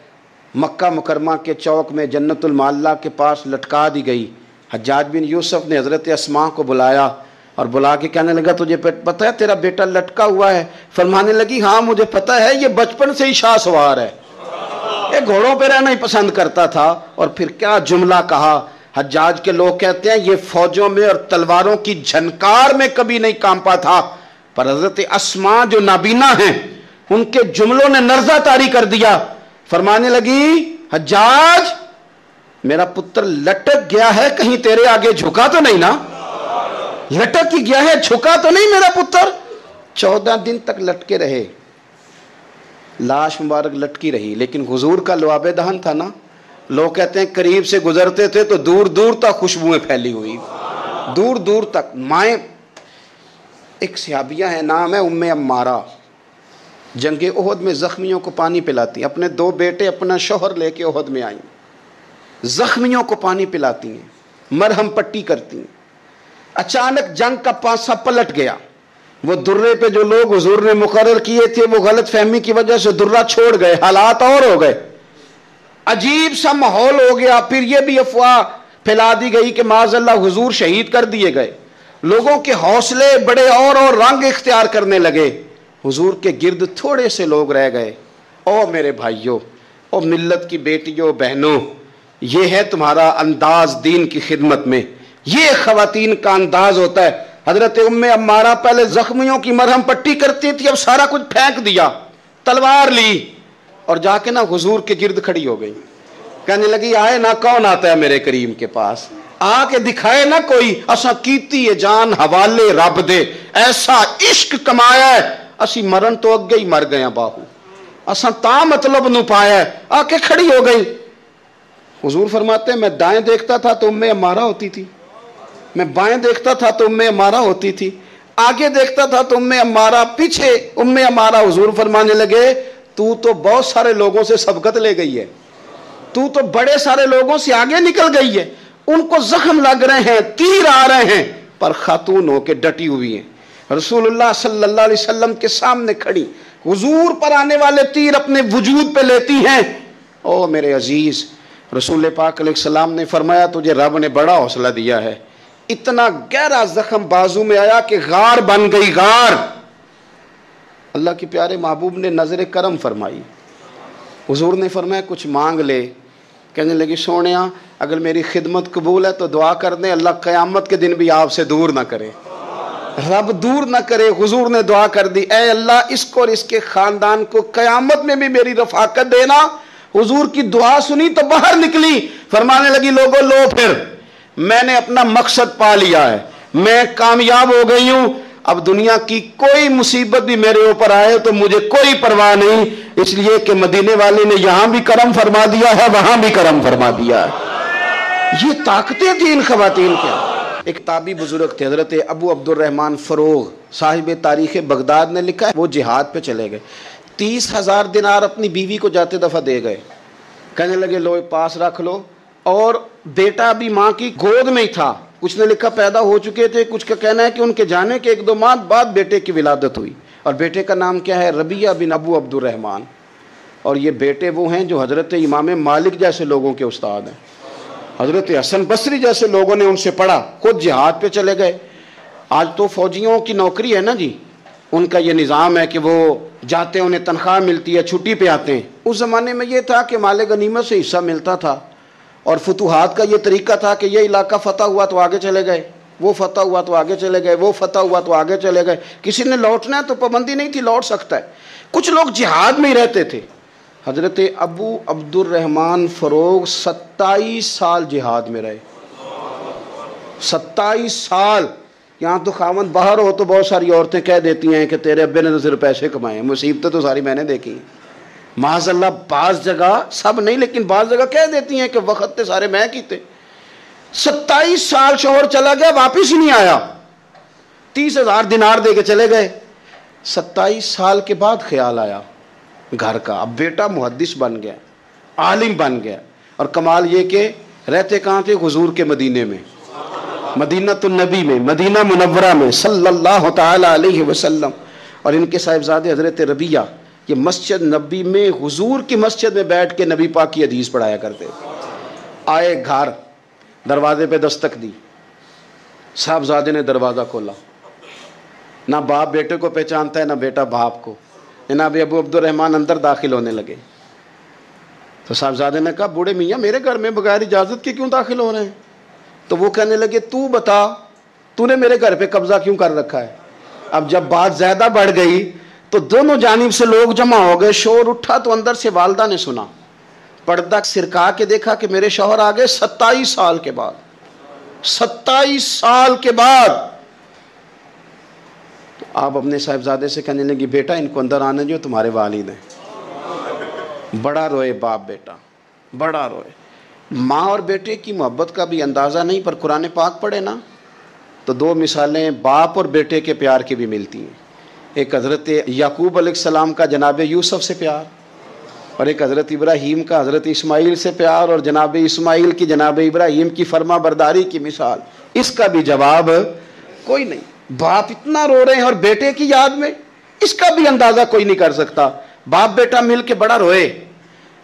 مکہ مکرمہ کے چوک میں جنت المعلیٰ کے پاس لٹکا دی گئی۔ حجاج بن یوسف نے حضرت اسماء کو بلایا اور بلا کے کہنے لگا تجھے پتہ ہے تیرا بیٹا لٹکا ہوا ہے؟ فرمانے لگی ہاں مجھے پتہ ہے، یہ بچپن سے ہی شاہ سوار ہے، یہ گھوڑوں پہ رہنا ہی پسند کرتا تھا۔ اور پھر کیا جملہ کہا، حجاج کے لوگ کہتے ہیں یہ فوجوں میں اور تلواروں کی جھنکار میں کبھی نہیں کانپا تھا، پر حضرت اسماء جو نابینا ہیں ان کے جملوں نے نرزہ طاری کر دیا۔ فرمانے لگی حجاج میرا پتر لٹک گیا ہے، کہیں تیرے آگے جھکا تو نہیں نا؟ لٹک ہی گیا ہے، جھکا تو نہیں میرا پتر؟ 14 دن تک لٹکے رہے، لاش مبارک لٹکی رہی، لیکن حضور کا لعاب دہن تھا نا، لوگ کہتے ہیں قریب سے گزرتے تھے تو دور دور تک خوشبوئیں پھیلی ہوئی، دور دور تک۔ مائیں ایک صحابیہ ہے، نام ہے ام عمارہ، جنگ احد میں زخمیوں کو پانی پلاتی، اپنے 2 بیٹے اپنا شوہر لے کے احد میں آئیں، زخمیوں کو پانی پلاتی ہیں، مرہم پٹی کرتی ہیں۔ اچانک جنگ کا پانسا پلٹ گیا، وہ درے پہ جو لوگ حضور نے مقرر کیے تھے وہ غلط فہمی کی وجہ سے درہ چھوڑ گئے، حالات اور ہو گئے، عجیب سا ماحول ہو گیا۔ پھر یہ بھی افواہ پھیلا دی گئی کہ معاذ اللہ حضور شہید کر دیے گئے، لوگوں کے حوصلے بڑے اور رنگ اختیار کرنے لگے، حضور کے گرد تھوڑے سے لوگ رہ گئے۔ او میرے بھائیوں، او ملت کی بیٹیوں بہنوں، یہ ہے تمہارا انداز دین کی خدمت میں، یہ خواتین کا انداز ہوتا ہے۔ حضرت ام عمارہ پہلے زخمیوں کی مرہم پٹی کرتی تھی، اب سارا کچھ پھینک دیا، تلوار لی اور جا کے نا حضور کے گرد کھڑی ہو گئی، کہنے لگی آئے نا کون آتا ہے میرے کریم کے پاس، آ کے دکھائے نا کوئی، اساں کیتی ہے جان حوالے رب دے، ایسا عشق کمایا ہے اسی مرن تو اگے ہی مر گیا باہو، اساں تا مطلب نو پایا ہے، آ کے کھڑی ہو گئی۔ حضور فرماتے ہیں میں دائیں دیکھتا تھا تو ام عمارہ ہوتی تھی، میں بائیں دیکھتا تھا تو ام عمارہ ہوتی تھی، آگے دیکھتا تھا تو ام عمارہ، پیچھے ام عمارہ۔ حضور فرمانے لگے تو بہت سارے لوگوں سے سبقت لے گئی ہے، تو بڑے سارے لوگوں سے آگے نکل گئی ہے، ان کو زخم لگ رہے ہیں، تیر آ رہے ہیں، پر خاتون ہو کے ڈٹی ہوئی ہیں، رسول اللہ صلی اللہ علیہ وسلم کے سامنے کھڑی، حضور پر آنے والے تیر اپنے وجود پہ لیتی ہیں۔ او میرے عزیز، رسول پاک علیہ السلام نے فرمایا تجھے رب نے بڑا حوصلہ دیا ہے، اتنا گہرا زخم بازو میں آیا کہ غار بن گئی، غار۔ اللہ کے پیارے محبوب نے نظر کرم فرمائی، حضور نے فرمایا کچھ مانگ لے، کہنے لگی سونیا اگر میری خدمت قبول ہے تو دعا کر دیں اللہ قیامت کے دن بھی آپ سے دور نہ کرے، رب دور نہ کرے۔ حضور نے دعا کر دی، اے اللہ اس کو اور اس کے خاندان کو قیامت میں بھی میری رفاقت دینا۔ حضور کی دعا سنی تو باہر نکلی، فرمانے لگی لوگوں لو پھر میں نے اپنا مقصد پا لیا ہے، میں کامیاب ہو گئی ہوں، اب دنیا کی کوئی مصیبت بھی میرے اوپر آئے تو مجھے کوئی پرواہ نہیں، اس لیے کہ مدینے والے نے یہاں بھی کرم فرما دیا ہے وہاں بھی کرم فرما دیا ہے۔ یہ طاقتیں تھیں ان خواتین کے۔ ایک تابعی بزرگ تھے حضرت ابو عبد الرحمن فروغ، صاحب تاریخ بغداد نے لکھا ہے وہ جہاد پہ چلے گئے، 30,000 دینار اپنی بیوی کو جاتے دفعہ دے گئے، کہنے لگے لو پاس رکھ لو، اور بیٹا بھی ماں کی گود میں ہی تھا، کچھ نے لکھا پیدا ہو چکے تھے، کچھ کا کہنا ہے کہ ان کے جانے کے 1-2 ماہ بعد بیٹے کی ولادت ہوئی، اور بیٹے کا نام کیا ہے ربیعہ بن ابو عبد الرحمن، اور یہ بیٹے وہ ہیں جو حضرت امام مالک جیسے لوگوں کے استاد ہیں، حضرت حسن بصری جیسے لوگوں نے ان سے پڑھا، خود جہاد پہ چلے گئے۔ آج تو فوجیوں کی نوکری ہے نا جی، ان کا یہ نظام ہے کہ وہ جاتے ہیں انہیں تنخواہ ملتی ہے، چھٹی پہ آتے ہیں۔ اس زمانے میں یہ تھا کہ مال غنیمت سے حصہ ملتا تھا، اور فتوحات کا یہ طریقہ تھا کہ یہ علاقہ فتح ہوا تو آگے چلے گئے، وہ فتح ہوا تو آگے چلے گئے، وہ فتح ہوا تو آگے چلے گئے، کسی نے لوٹنا ہے تو پابندی نہیں تھی، لوٹ سکتا ہے۔ کچھ لوگ جہاد میں ہی رہتے تھے۔ حضرت ابو عبد الرحمن فروغ 27 سال جہاد میں رہے، 27 سال۔ یہاں تو خاوند باہر ہو تو بہت ساری عورتیں کہہ دیتی ہیں کہ تیرے ابے نے تو صرف پیسے کمائے، مصیبتیں تو ساری میں نے دیکھی ہیں۔ معاذ اللہ بعض جگہ، سب نہیں لیکن بعض جگہ کہہ دیتی ہیں کہ وقت تے سارے میں کیتے۔ 27 سال شوہر چلا گیا، واپس ہی نہیں آیا، 30,000 دینار دے کے چلے گئے۔ 27 سال کے بعد خیال آیا گھر کا، اب بیٹا محدث بن گیا، عالم بن گیا، اور کمال یہ کہ رہتے کہاں تھے؟ حضور کے مدینے میں، مدینہ النبی میں، مدینہ منورہ میں صلی اللہ تعالی علیہ وسلم۔ اور ان کے صاحبزادے حضرت ربیعہ یہ مسجد نبی میں، حضور کی مسجد میں بیٹھ کے نبی پاک کی حدیث پڑھایا کرتے۔ آئے گھر، دروازے پہ دستک دی، صاحبزادے نے دروازہ کھولا، نہ باپ بیٹے کو پہچانتا ہے نہ بیٹا باپ کو۔ جناب ابو عبد الرحمن اندر داخل ہونے لگے تو صاحبزادے نے کہا بوڑھے میاں میرے گھر میں بغیر اجازت کے کیوں داخل ہو رہے ہیں؟ تو وہ کہنے لگے تو بتا تو نے میرے گھر پہ قبضہ کیوں کر رکھا ہے؟ اب جب بات زیادہ بڑھ گئی تو دونوں جانب سے لوگ جمع ہو گئے، شور اٹھا تو اندر سے والدہ نے سنا، پردہ سرکا کے دیکھا کہ میرے شوہر آ گئے 27 سال کے بعد، 27 سال کے بعد۔ آپ اپنے صاحبزادے سے کہنے لگی بیٹا ان کو اندر آنے جو تمہارے والد ہیں۔ بڑا روئے باپ بیٹا، بڑا روئے۔ ماں اور بیٹے کی محبت کا بھی اندازہ نہیں، پر قرآن پاک پڑھے نا تو 2 مثالیں باپ اور بیٹے کے پیار کی بھی ملتی ہیں۔ ایک حضرت یعقوب علیہ السلام کا جناب یوسف سے پیار، اور ایک حضرت ابراہیم کا حضرت اسماعیل سے پیار، اور جناب اسماعیل کی جناب ابراہیم کی فرما برداری کی مثال، اس کا بھی جواب کوئی نہیں۔ باپ اتنا رو رہے ہیں اور بیٹے کی یاد میں، اس کا بھی اندازہ کوئی نہیں کر سکتا۔ باپ بیٹا مل کے بڑا روئے۔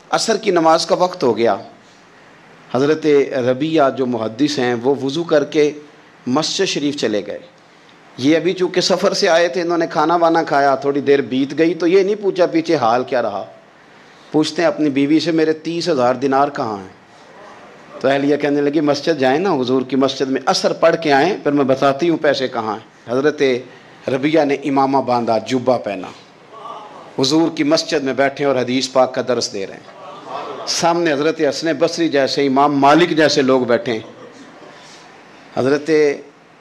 عصر کی نماز کا وقت ہو گیا۔ حضرت ربیہ جو محدث ہیں وہ وضو کر کے مسجد شریف چلے گئے۔ یہ ابھی چونکہ سفر سے آئے تھے، انہوں نے کھانا وانا کھایا، تھوڑی دیر بیت گئی تو یہ نہیں پوچھا پیچھے حال کیا رہا۔ پوچھتے ہیں اپنی بیوی سے میرے 30,000 دینار کہاں ہیں؟ تو اہلیہ کہنے لگی مسجد جائیں نا، حضور کی مسجد میں عصر پڑھ کے آئیں، پھر میں بتاتی ہوں پیسے کہاں ہیں۔ حضرت ربیہ نے امامہ باندھا، جبہ پہنا، حضور کی مسجد میں بیٹھے اور حدیث پاک کا درس دے رہے ہیں۔ سامنے حضرت حسن بصری جیسے، امام مالک جیسے لوگ بیٹھے ہیں۔ حضرت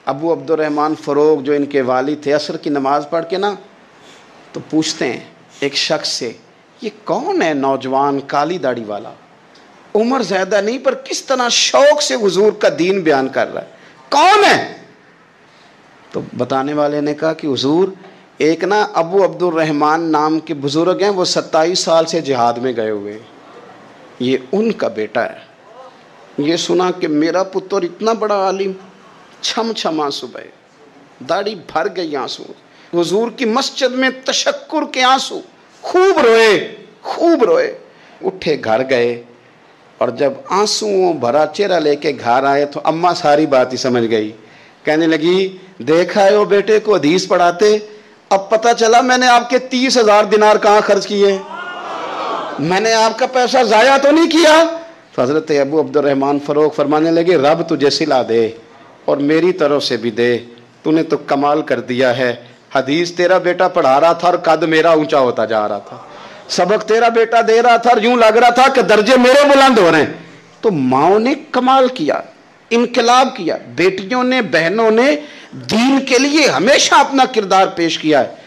ابو عبد الرحمن فروغ جو ان کے والد تھے، عصر کی نماز پڑھ کے نا تو پوچھتے ہیں ایک شخص سے، یہ کون ہے نوجوان کالی داڑھی والا؟ عمر زیادہ نہیں پر کس طرح شوق سے حضور کا دین بیان کر رہا ہے، کون ہے؟ تو بتانے والے نے کہا کہ حضور ایک نا ابو عبد الرحمن نام کے بزرگ ہیں، وہ 27 سال سے جہاد میں گئے ہوئے، یہ ان کا بیٹا ہے۔ یہ سنا کہ میرا پتر اتنا بڑا عالم، چھم چھم آنسو بہے، داڑھی بھر گئی آنسو، حضور کی مسجد میں تشکر کے آنسو، خوب روئے خوب روئے۔ اٹھے گھر گئے اور جب آنسوؤں بھرا چہرہ لے کے گھر آئے تو اماں ساری بات ہی سمجھ گئی، کہنے لگی دیکھا ہے وہ بیٹے کو حدیث پڑھاتے، اب پتہ چلا میں نے آپ کے 30,000 دینار کہاں خرچ کیے، میں نے آپ کا پیسہ ضائع تو نہیں کیا۔ تو حضرت ابو عبد الرحمن فروغ فرمانے لگے رب تجھے صلہ دے اور میری طرف سے بھی دے، تو نے تو کمال کر دیا ہے۔ حدیث تیرا بیٹا پڑھا رہا تھا اور قد میرا اونچا ہوتا جا رہا تھا، سبق تیرا بیٹا دے رہا تھا اور یوں لگ رہا تھا کہ درجے میرے بلند ہو رہے ہیں۔ تو ماؤں نے کمال کیا، انقلاب کیا، بیٹیوں نے بہنوں نے دین کے لیے ہمیشہ اپنا کردار پیش کیا ہے۔